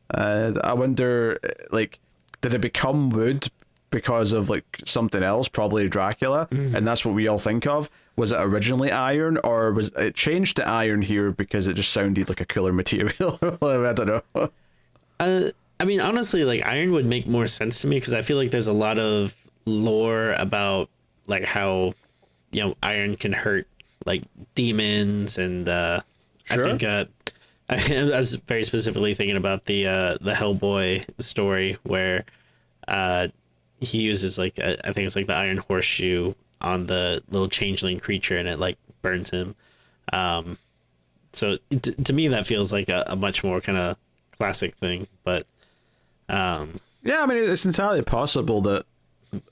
I wonder, like, did it become wood because of like something else, probably Dracula, and that's what we all think of? Was it originally iron, or was it changed to iron here because it just sounded like a cooler material? I don't know. I mean, honestly, like iron would make more sense to me, because I feel like there's a lot of lore about like how iron can hurt like demons, and Sure. I I was very specifically thinking about the Hellboy story where he uses like I think it's like the iron horseshoe on the little changeling creature and it like burns him. So to me that feels like a much more kind of classic thing, but yeah, I mean it's entirely possible that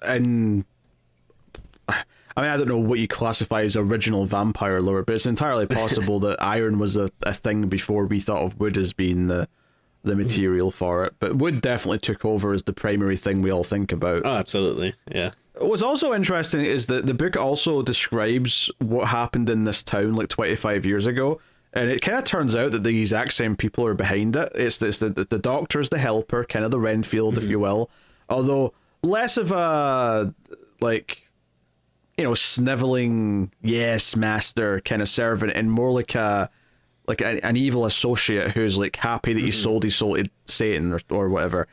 in I mean, I don't know what you classify as original vampire lore, but it's entirely possible that iron was a thing before we thought of wood as being the material for it. But wood definitely took over as the primary thing we all think about. Oh, absolutely. Yeah. What's also interesting is that the book also describes what happened in this town like 25 years ago. And it kind of turns out that the exact same people are behind it. It's the doctor's the helper, kind of the Renfield, if you will. Although less of a, like, you know, sniveling, yes, master kind of servant, and more like an evil associate who's like happy that he sold his soul to Satan or whatever.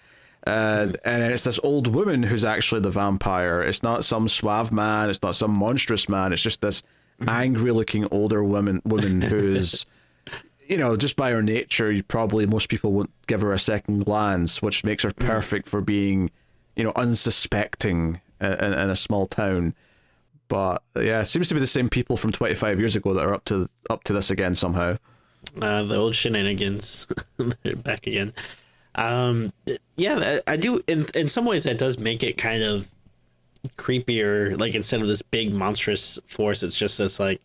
And it's this old woman who's actually the vampire. It's not some suave man. It's not some monstrous man. It's just this angry-looking older woman who's, you know, just by her nature, most people won't give her a second glance, which makes her perfect for being, you know, unsuspecting in a small town. But yeah, it seems to be the same people from 25 years ago that are up to this again somehow. The old shenanigans, they're back again. Yeah, I do. In some ways, that does make it kind of creepier. Like instead of this big monstrous force, it's just this like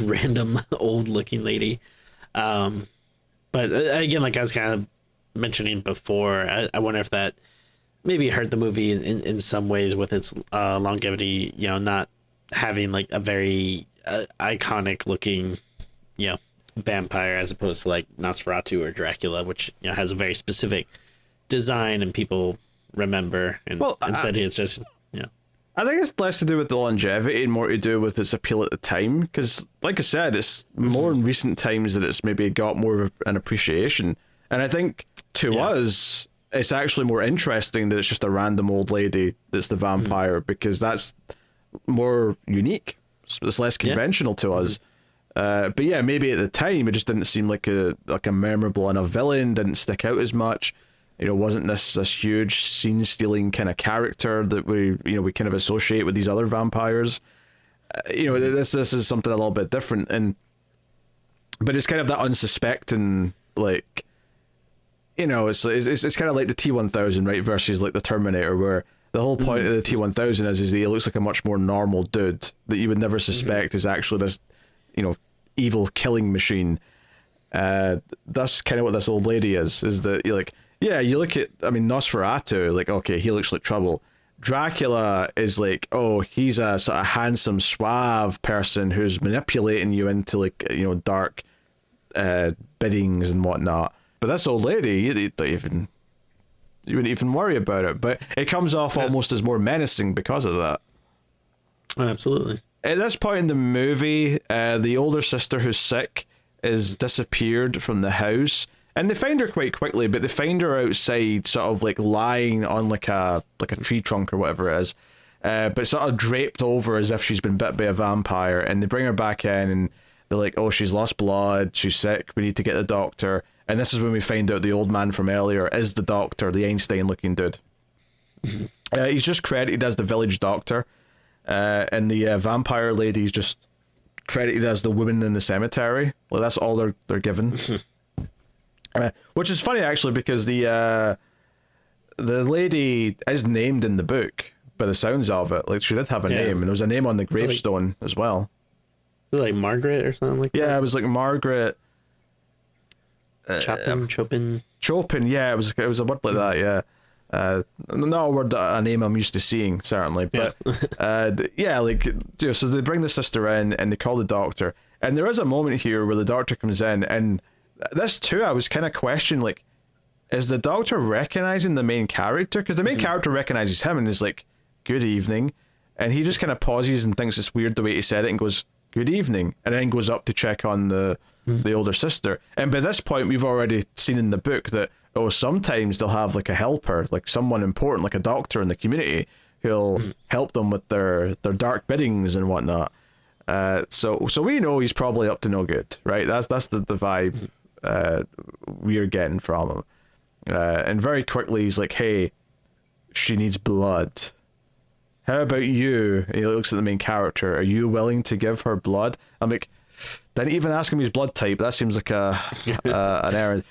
random old looking lady. But again, like I was kind of mentioning before, I wonder if that maybe hurt the movie in some ways with its longevity, you know, not having like a very iconic looking, you know, vampire as opposed to like Nosferatu or Dracula, which, you know, has a very specific design and people remember. And instead it's just, you know. I think it's less to do with the longevity and more to do with its appeal at the time. Because, like I said, it's more in recent times that it's maybe got more of an appreciation. And I think to us, it's actually more interesting that it's just a random old lady that's the vampire, because that's more unique. It's less conventional to us. But yeah, maybe at the time it just didn't seem like a memorable enough villain, didn't stick out as much. You know, wasn't this huge scene stealing kind of character that we kind of associate with these other vampires. You know, this is something a little bit different, but it's kind of that unsuspecting, like, you know, it's kind of like the T-1000, right, versus like the Terminator, where the whole point of the T-1000 is that he looks like a much more normal dude that you would never suspect is actually this, you know, evil killing machine. That's kind of what this old lady is that you're like, yeah, you look at, I mean, Nosferatu, like, okay, he looks like trouble. Dracula is like, oh, he's a sort of handsome, suave person who's manipulating you into, like, you know, dark biddings and whatnot. But this old lady, you wouldn't even worry about it. But it comes off almost as more menacing because of that. Absolutely. At this point in the movie, the older sister who's sick is disappeared from the house. And they find her quite quickly, but they find her outside, sort of like lying on like a tree trunk or whatever it is, but sort of draped over as if she's been bit by a vampire. And they bring her back in, and they're like, "Oh, she's lost blood. She's sick. We need to get the doctor." And this is when we find out the old man from earlier is the doctor, the Einstein-looking dude. He's just credited as the village doctor, and the vampire lady's just credited as the woman in the cemetery. Well, that's all they're given. Which is funny actually, because the lady is named in the book by the sounds of it. Like, she did have a name, and there was a name on the gravestone as well. Was it like Margaret or something like that? Yeah, it was like Margaret. Chopin. Yeah, it was a word like that. Yeah, not a word, a name I'm used to seeing certainly, but yeah, like, you know, so they bring the sister in and they call the doctor, and there is a moment here where the doctor comes in, and this too, I was kind of questioning, like, is the doctor recognizing the main character? Because the main character recognizes him and is like, "Good evening," and he just kind of pauses and thinks it's weird the way he said it and goes, "Good evening," and then goes up to check on the older sister. And by this point, we've already seen in the book that, oh, sometimes they'll have like a helper, like someone important, like a doctor in the community, who'll help them with their dark biddings and whatnot. So we know he's probably up to no good, right? That's the vibe we're getting from him. And very quickly he's like, hey, she needs blood. How about you? And he looks at the main character. Are you willing to give her blood? I'm like, didn't even ask him his blood type. That seems like an error.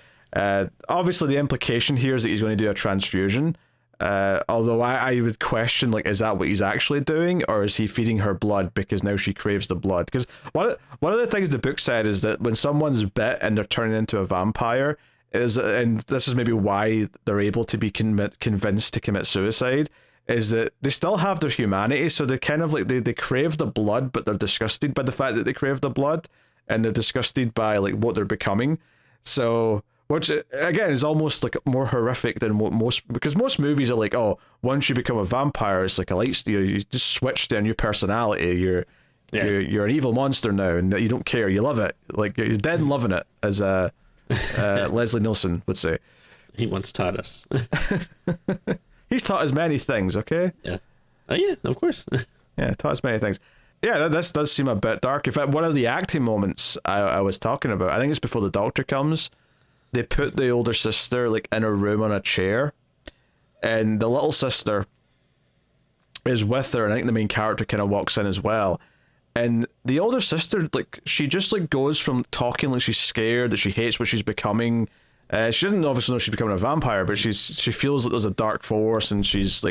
Obviously, the implication here is that he's going to do a transfusion. Although I would question, like, is that what he's actually doing, or is he feeding her blood because now she craves the blood? Because one of the things the book said is that when someone's bit and they're turning into a vampire, and this is maybe why they're able to be convinced to commit suicide, is that they still have their humanity, so they kind of like they crave the blood, but they're disgusted by the fact that they crave the blood, and they're disgusted by like what they're becoming. So, which again is almost like more horrific than what because most movies are like, oh, once you become a vampire, it's like a light, you just switch to a new personality. You're an evil monster now, and you don't care. You love it, like you're dead and loving it, as Leslie Nielsen would say. He once taught us. He's taught us many things, okay? Yeah. Oh, yeah, of course. Yeah, taught us many things. Yeah, this does seem a bit dark. In fact, one of the acting moments I was talking about, I think it's before the doctor comes, they put the older sister like in a room on a chair, and the little sister is with her, and I think the main character kind of walks in as well. And the older sister, like, she just like goes from talking like she's scared, that she hates what she's becoming. She doesn't obviously know she's becoming a vampire, but she feels that there's a dark force, and she's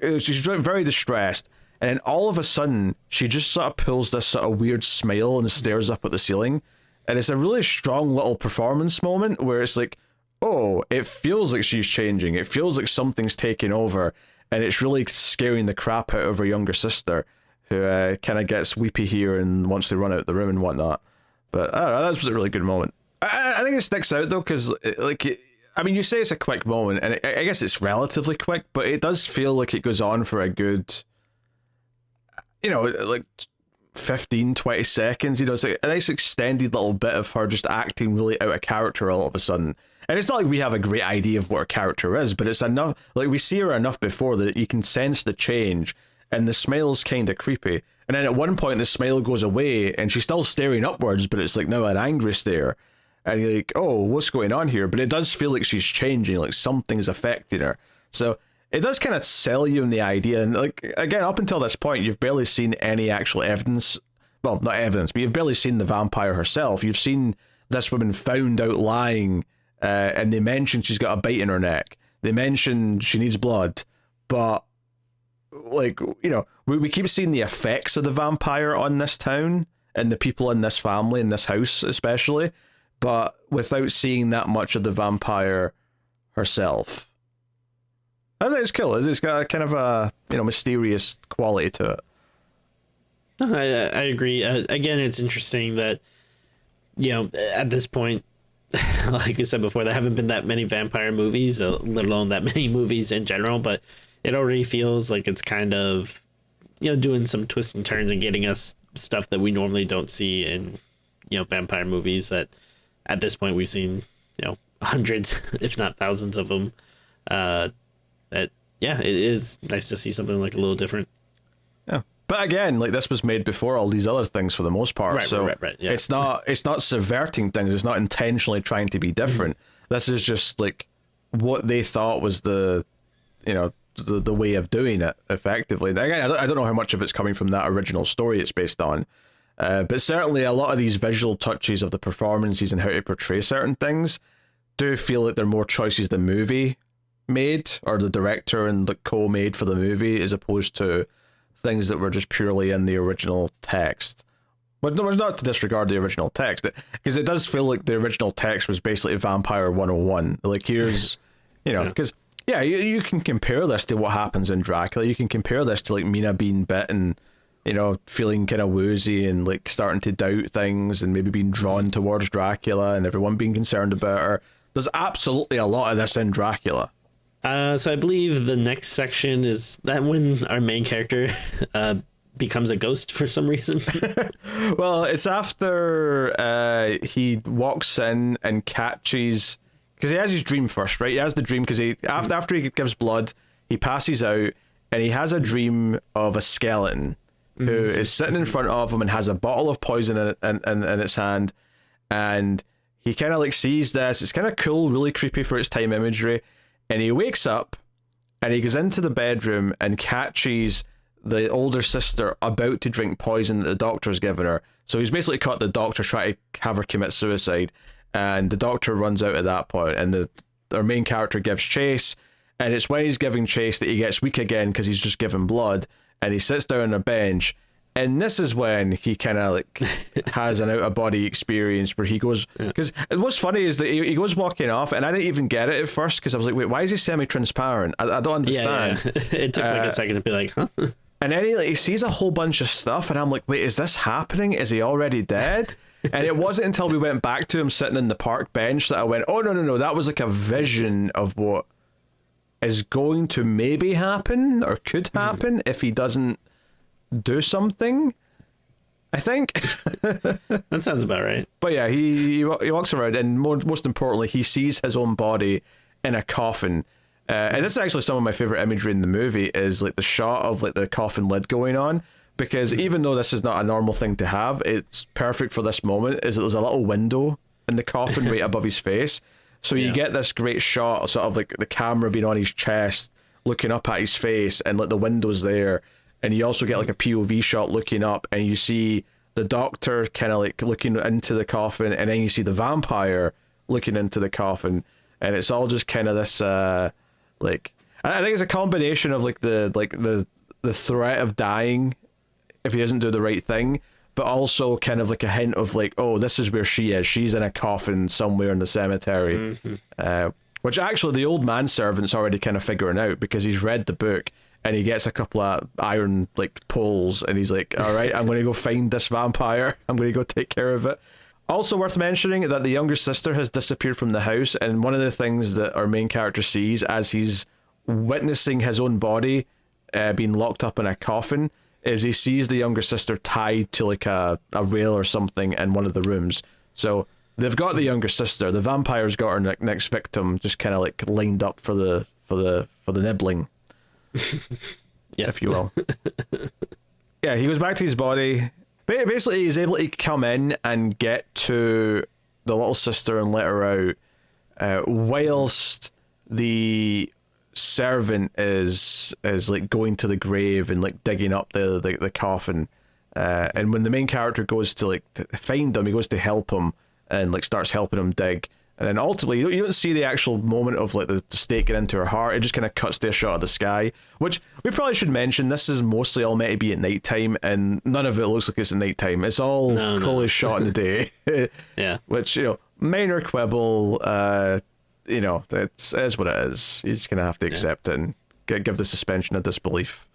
very distressed. And then all of a sudden, she just sort of pulls this sort of weird smile and stares up at the ceiling. And it's a really strong little performance moment where it's like, oh, it feels like she's changing. It feels like something's taking over, and it's really scaring the crap out of her younger sister, who kind of gets weepy here and wants to run out the room and whatnot. But I don't know, that was a really good moment. I think it sticks out though, because like, I mean, you say it's a quick moment, and I guess it's relatively quick, but it does feel like it goes on for a good, like 15, 20 seconds. It's like a nice extended little bit of her just acting really out of character all of a sudden. And it's not like we have a great idea of what her character is, but it's enough, like we see her enough before that you can sense the change, and the smile's kind of creepy. And then at one point the smile goes away and she's still staring upwards, but it's like now an angry stare. And you're like, oh, what's going on here? But it does feel like she's changing, like something's affecting her. So it does kind of sell you in the idea. And like, again, up until this point, you've barely seen any actual evidence. Well, not evidence, but you've barely seen the vampire herself. You've seen this woman found out lying, and they mention she's got a bite in her neck. They mention she needs blood. But, like, we keep seeing the effects of the vampire on this town, and the people in this family, in this house especially, but without seeing that much of the vampire herself. I think it's cool. It's got a kind of a mysterious quality to it. I agree. Again, it's interesting that at this point, like I said before, there haven't been that many vampire movies, let alone that many movies in general. But it already feels like it's kind of doing some twists and turns and getting us stuff that we normally don't see in vampire movies. That at this point we've seen hundreds, if not thousands of them. It is nice to see something like a little different. Yeah, but again, like, this was made before all these other things for the most part, right. Yeah. It's not subverting things. It's not intentionally trying to be different. This is just like what they thought was the way of doing it effectively. Again, I don't know how much of it's coming from that original story it's based on, but certainly a lot of these visual touches of the performances and how to portray certain things do feel like they're more choices the movie made, or the director and the co-made for the movie, as opposed to things that were just purely in the original text. But no, it's not to disregard the original text, because it does feel like the original text was basically Vampire 101. Like, here's, because you can compare this to what happens in Dracula. You can compare this to like Mina being bit and feeling kind of woozy and like starting to doubt things and maybe being drawn towards Dracula and everyone being concerned about her. There's absolutely a lot of this in Dracula. So I believe the next section is that when our main character becomes a ghost for some reason. Well, it's after he walks in and catches, because he has his dream first, right? He has the dream because after he gives blood, he passes out and he has a dream of a skeleton who is sitting in front of him and has a bottle of poison in its hand, and he kind of like sees this. It's kind of cool, really creepy for its time imagery. And he wakes up and he goes into the bedroom and catches the older sister about to drink poison that the doctor's given her. So he's basically caught the doctor trying to have her commit suicide. And the doctor runs out at that point, and our main character gives chase. And it's when he's giving chase that he gets weak again because he's just given blood. And he sits down on a bench. And this is when he kind of like has an out-of-body experience where he goes... Because what's funny is that he goes walking off, and I didn't even get it at first because I was like, wait, why is he semi-transparent? I don't understand. Yeah. It took like a second to be like, huh? And then he sees a whole bunch of stuff, and I'm like, wait, is this happening? Is he already dead? And it wasn't until we went back to him sitting in the park bench that I went, oh, no, that was like a vision of what is going to maybe happen or could happen if he doesn't do something, I think. That sounds about right. But yeah, he walks around, and most importantly, he sees his own body in a coffin. And this is actually some of my favorite imagery in the movie is like the shot of like the coffin lid going on, because even though this is not a normal thing to have, it's perfect for this moment. Is that there's a little window in the coffin right above his face, so you get this great shot, sort of like the camera being on his chest, looking up at his face, and like the window's there, and you also get like a POV shot looking up, and you see the doctor kind of like looking into the coffin, and then you see the vampire looking into the coffin, and it's all just kind of this like, I think it's a combination of like the threat of dying if he doesn't do the right thing, but also kind of like a hint of like, oh, this is where she is. She's in a coffin somewhere in the cemetery. Which actually the old manservant's already kind of figuring out, because he's read the book and he gets a couple of iron like poles, and he's like, all right, I'm going to go find this vampire. I'm going to go take care of it. Also worth mentioning that the younger sister has disappeared from the house, and one of the things that our main character sees as he's witnessing his own body being locked up in a coffin is he sees the younger sister tied to like a rail or something in one of the rooms. So they've got the younger sister. The vampire's got her next victim just kind of like lined up for the nibbling, yes, if you will. Yeah, he goes back to his body. Basically, he's able to come in and get to the little sister and let her out, whilst the servant is like going to the grave and like digging up the coffin. And when the main character goes to like to find him, he goes to help him and like starts helping him dig. And then ultimately, you don't see the actual moment of like the stake getting into her heart. It just kind of cuts to a shot of the sky, which we probably should mention. This is mostly all meant to be at nighttime, and none of it looks like it's at nighttime. It's all clearly shot in the day. Yeah. Which, minor quibble. It's what it is. You're just gonna have to accept it and give the suspension of disbelief.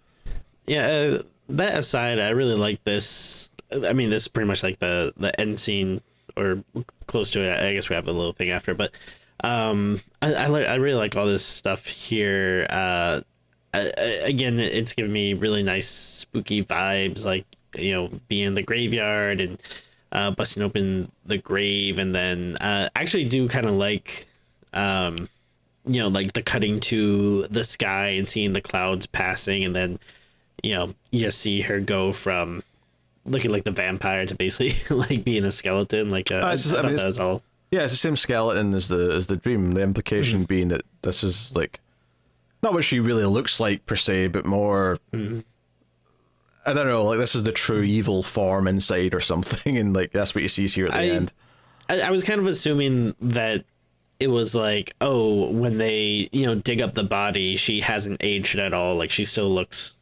Yeah. That aside, I really like this. I mean, this is pretty much like the end scene, or close to it. I guess we have a little thing after, but I really like all this stuff here. Again, it's giving me really nice spooky vibes, like being in the graveyard and busting open the grave, and then actually do kind of like like the cutting to the sky and seeing the clouds passing, and then you just see her go from looking like the vampire to basically like being a skeleton. Like I thought that was all. Yeah, it's the same skeleton as the dream. The implication being that this is like not what she really looks like per se, but more. I don't know, like this is the true evil form inside or something, and like that's what you see here at the end. I was kind of assuming that it was like, oh, when they dig up the body, she hasn't aged at all. Like she still looks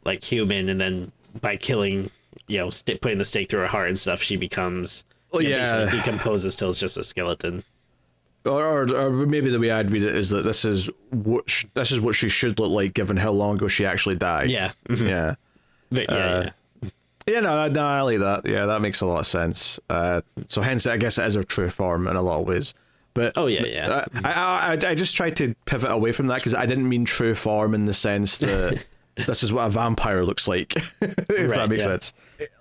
like human, and then by killing, putting the stake through her heart and stuff, she becomes basically decomposes till it's just a skeleton. Or maybe the way I'd read it is that this is what she should look like given how long ago she actually died. Yeah. Yeah. Yeah. No, I like that. Yeah, that makes a lot of sense. So hence, I guess it is her true form in a lot of ways. But I just tried to pivot away from that because I didn't mean true form in the sense that this is what a vampire looks like, if that makes sense.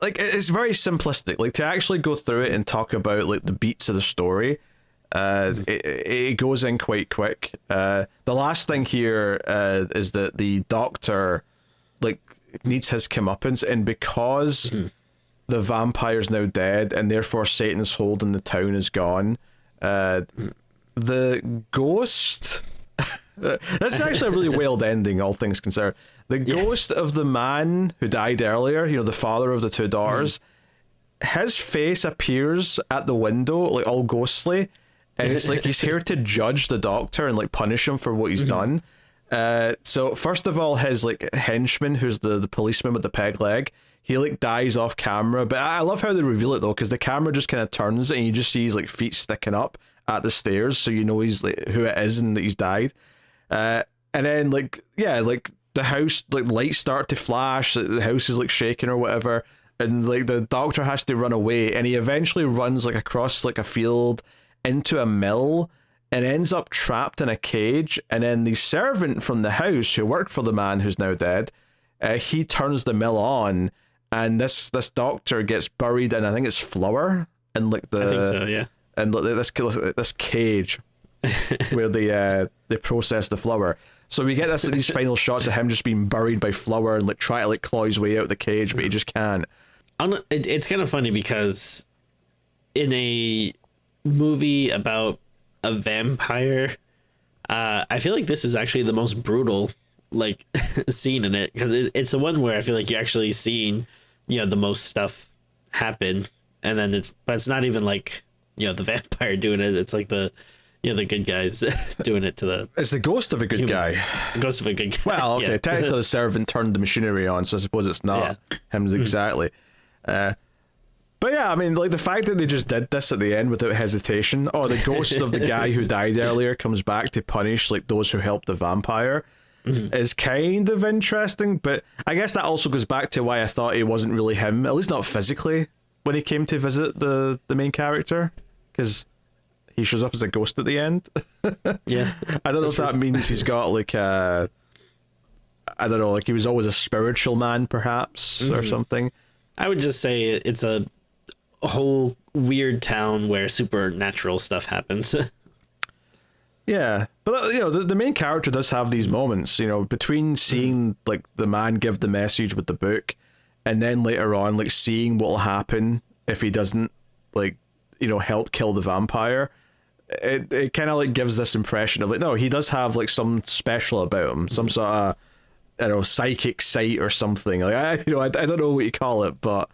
Like, it's very simplistic. Like, to actually go through it and talk about like the beats of the story, it goes in quite quick. The last thing here is that the doctor like needs his comeuppance, and because the vampire's now dead and therefore Satan's hold in the town is gone, The ghost. That's actually a really wailed ending, all things considered. The ghost of the man who died earlier, the father of the two daughters, his face appears at the window, like all ghostly, and it's like he's here to judge the doctor and like punish him for what he's done. So first of all, his like henchman, who's the policeman with the peg leg, he like dies off camera. But I love how they reveal it though, because the camera just kind of turns and you just see his like feet sticking up at the stairs, so he's like who it is and that he's died. And then like the house, like lights start to flash, the house is like shaking or whatever, and like the doctor has to run away, and he eventually runs like across like a field into a mill and ends up trapped in a cage. And then the servant from the house who worked for the man who's now dead, he turns the mill on, and this doctor gets buried in, I think it's flour, and like I think so, yeah. And this cage where they process the flour. So we get these final shots of him just being buried by flour and like try to like claw his way out of the cage, but he just can't. It's kind of funny because in a movie about a vampire, I feel like this is actually the most brutal like scene in it, because it's the one where I feel like you're actually seeing the most stuff happen, and then it's not even like the vampire doing it. It's like the good guys doing it to the... It's the ghost of a good guy. The ghost of a good guy. Well, okay, technically the servant turned the machinery on, so I suppose it's not him exactly. But yeah, I mean, like the fact that they just did this at the end without hesitation, the ghost of the guy who died earlier comes back to punish like those who helped the vampire, is kind of interesting. But I guess that also goes back to why I thought it wasn't really him, at least not physically, when he came to visit the main character, because he shows up as a ghost at the end. Yeah. I don't know if that means he's got like I don't know, like he was always a spiritual man perhaps, or something. I would just say it's a whole weird town where supernatural stuff happens. Yeah, but the main character does have these moments, between seeing like the man give the message with the book, and then later on like seeing what'll happen if he doesn't like help kill the vampire. It kind of like gives this impression of like, no, he does have like some special about him, some sort of psychic sight or something. Like I don't know what you call it, but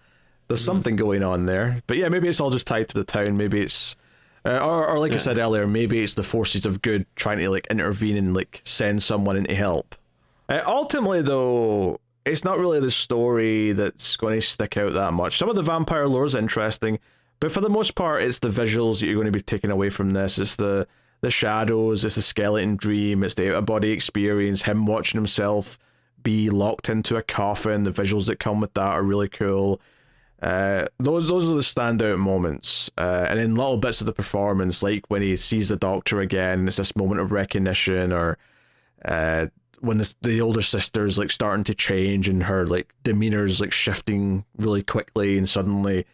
there's something going on there. But yeah, maybe it's all just tied to the town. Maybe it's or like I said earlier, maybe it's the forces of good trying to like intervene and like send someone in to help. Ultimately though, it's not really the story that's going to stick out that much. Some of the vampire lore is interesting, but for the most part, it's the visuals that you're going to be taking away from this. It's the shadows, it's the skeleton dream, it's the out-of-body experience, him watching himself be locked into a coffin. The visuals that come with that are really cool. Those are the standout moments. And then little bits of the performance, like when he sees the doctor again, it's this moment of recognition, or when the older sister's like starting to change and her like demeanor's like shifting really quickly, and suddenly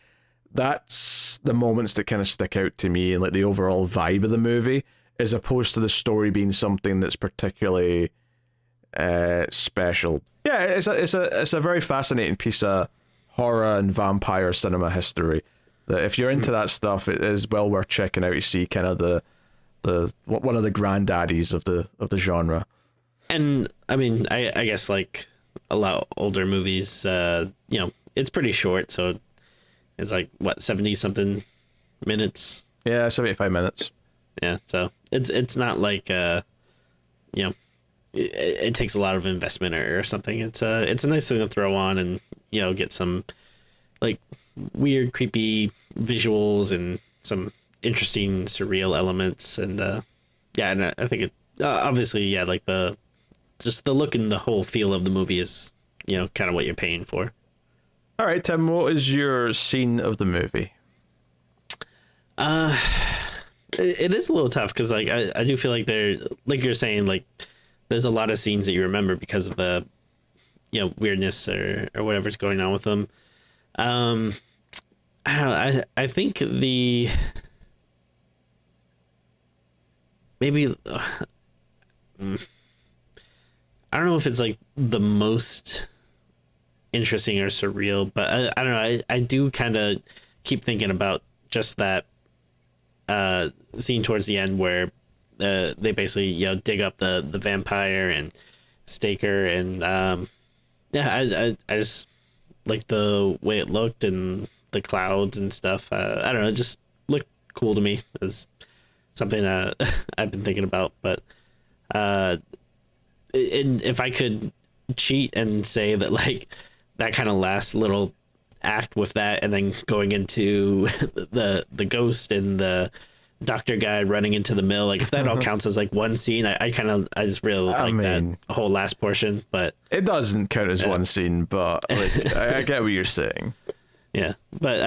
that's the moments that kind of stick out to me, and like the overall vibe of the movie, as opposed to the story being something that's particularly special. Yeah, it's a very fascinating piece of horror and vampire cinema history. That if you're into that stuff, it is well worth checking out. You see kind of the one of the granddaddies of the genre. And I mean, I guess like a lot older movies, it's pretty short, so it's like what, 70 something minutes. Yeah, 75 minutes. Yeah, so it's not like it takes a lot of investment or something. It's a nice thing to throw on and get some like weird, creepy visuals and some interesting surreal elements, and and I think it obviously like the look and the whole feel of the movie is kind of what you're paying for. All right, Tim, what is your scene of the movie? It is a little tough because like I do feel like there, like you're saying, like there's a lot of scenes that you remember because of the weirdness or whatever's going on with them. I don't know. I think maybe I don't know if it's like the most interesting or surreal, but I don't know. I do kind of keep thinking about just that scene towards the end where they basically dig up the vampire and stake her, and I just like the way it looked and the clouds and stuff. I don't know, it just looked cool to me. It's something I've been thinking about, but if I could cheat and say that like that kind of last little act with that, and then going into the ghost and the doctor guy running into the mill, like if that all counts as like one scene, I just really like that whole last portion. But it doesn't count as one scene, but like I get what you're saying. Yeah, but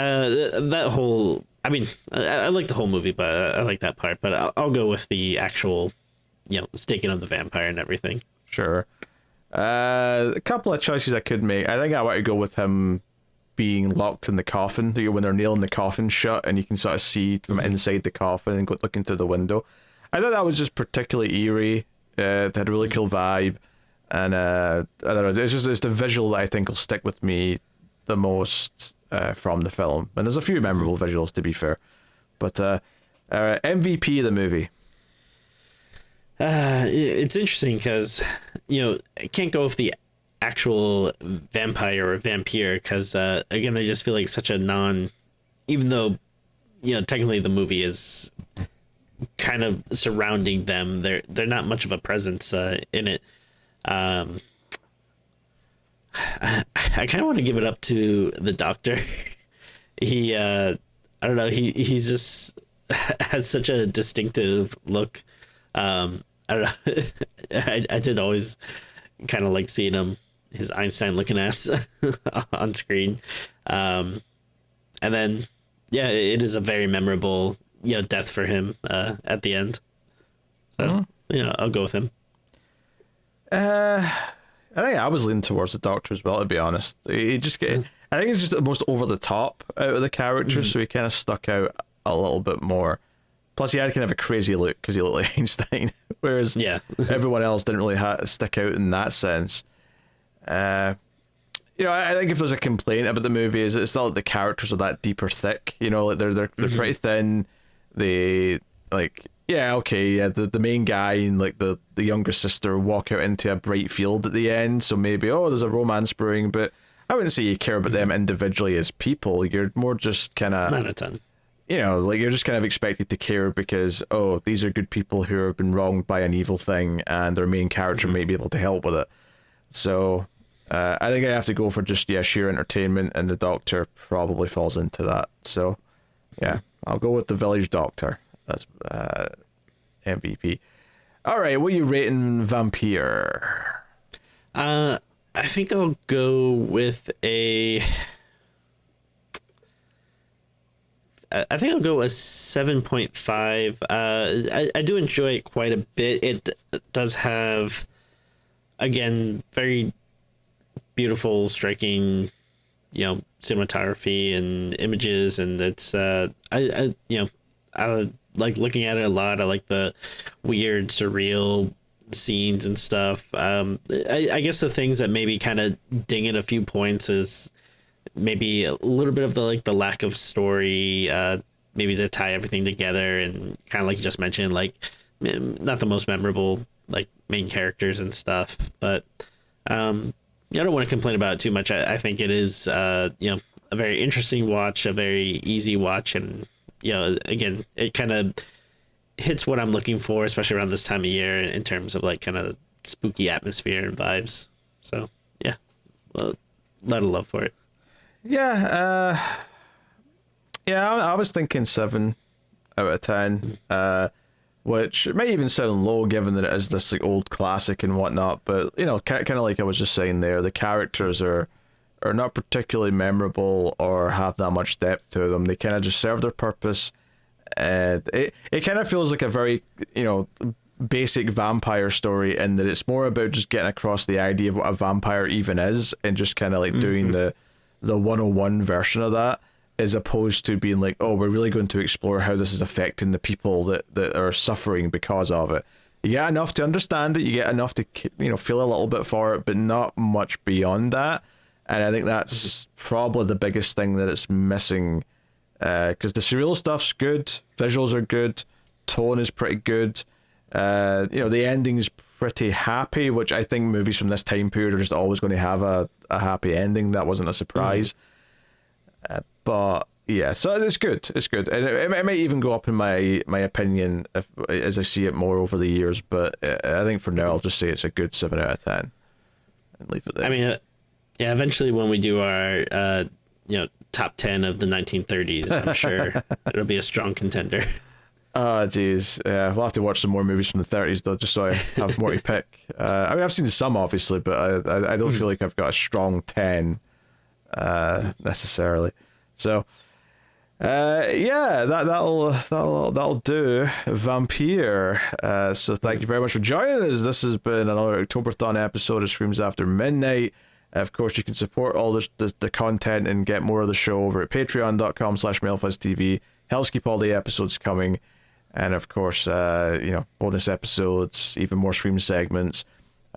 that whole, I mean, I like the whole movie, but I like that part. But I'll go with the actual, staking of the vampire and everything. Sure. A couple of choices I could make. I think I want to go with him being locked in the coffin, when they're nailing the coffin shut and you can sort of see from inside the coffin and go looking through the window. I thought that was just particularly eerie. It had a really cool vibe, and I don't know, it's the visual that I think will stick with me the most from the film. And there's a few memorable visuals, to be fair, but MVP of the movie. It's interesting because I can't go with the actual vampire or vampire because again, they just feel like such a even though technically the movie is kind of surrounding them, they're not much of a presence in it. I kind of want to give it up to the doctor. He I don't know, he's just has such a distinctive look. I don't know. I did always kind of like seeing his Einstein looking ass on screen. And then, it is a very memorable, death for him at the end. So, I'll go with him. I think I was leaning towards the doctor as well, to be honest. I think he's just the most over the top out of the characters, so he kind of stuck out a little bit more. Plus, he had kind of a crazy look because he looked like Einstein, whereas everyone else didn't really stick out in that sense. I think if there's a complaint about the movie, is it's not like the characters are that deep or thick. Like they're pretty thin. They the main guy and like the younger sister walk out into a bright field at the end, so maybe there's a romance brewing, but I wouldn't say you care about them individually as people. You're more just kind of not a ton. Like you're just kind of expected to care because, these are good people who have been wronged by an evil thing and their main character may be able to help with it. So I think I have to go for just, sheer entertainment, and the doctor probably falls into that. So, I'll go with the village doctor. That's MVP. All right, what are you rating Vampyr? I think I'll go with I think I'll go with 7.5. I do enjoy it quite a bit. It does have, again, very beautiful, striking, cinematography and images, and it's I like looking at it a lot. I like the weird, surreal scenes and stuff. I guess the things that maybe kind of ding it a few points is maybe a little bit of the lack of story, maybe to tie everything together, and kind of like you just mentioned, like not the most memorable like main characters and stuff. But I don't want to complain about it too much. I think it is a very interesting watch, a very easy watch, and again, it kind of hits what I'm looking for, especially around this time of year in terms of like kind of spooky atmosphere and vibes. So well, a lot of love for it. I was thinking 7 out of 10, which might even sound low given that it is this like old classic and whatnot, but kind of like I was just saying there, the characters are not particularly memorable or have that much depth to them. They kind of just serve their purpose. It kind of feels like a very basic vampire story, in that it's more about just getting across the idea of what a vampire even is, and just kind of like doing the 101 version of that, as opposed to being like, we're really going to explore how this is affecting the people that are suffering because of it. You get enough to understand it, you get enough to feel a little bit for it, but not much beyond that. And I think that's probably the biggest thing that it's missing because the surreal stuff's good, visuals are good, tone is pretty good. The ending's pretty happy, which I think movies from this time period are just always going to have a happy ending. That wasn't a surprise. But yeah, so it's good. It's good, and it might even go up in my opinion as I see it more over the years. But I think for now, I'll just say it's a good 7 out of 10, and leave it there. I mean, yeah. Eventually, when we do our top 10 of the 1930s, I'm sure it'll be a strong contender. Oh, geez. Yeah, we'll have to watch some more movies from the 30s, though, just so I have more to pick. I mean, I've seen some, obviously, but I don't feel like I've got a strong 10 necessarily. So, that'll do. Vampyr. So thank you very much for joining us. This has been another Octoberthon episode of Screams After Midnight. Of course, you can support all the content and get more of the show over at patreon.com/MailFuzzTV. Helps keep all the episodes coming. And of course, bonus episodes, even more stream segments.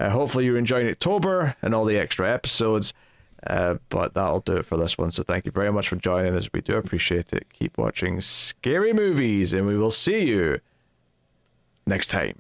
Hopefully you're enjoying October and all the extra episodes. But that'll do it for this one. So thank you very much for joining us. We do appreciate it. Keep watching scary movies, and we will see you next time.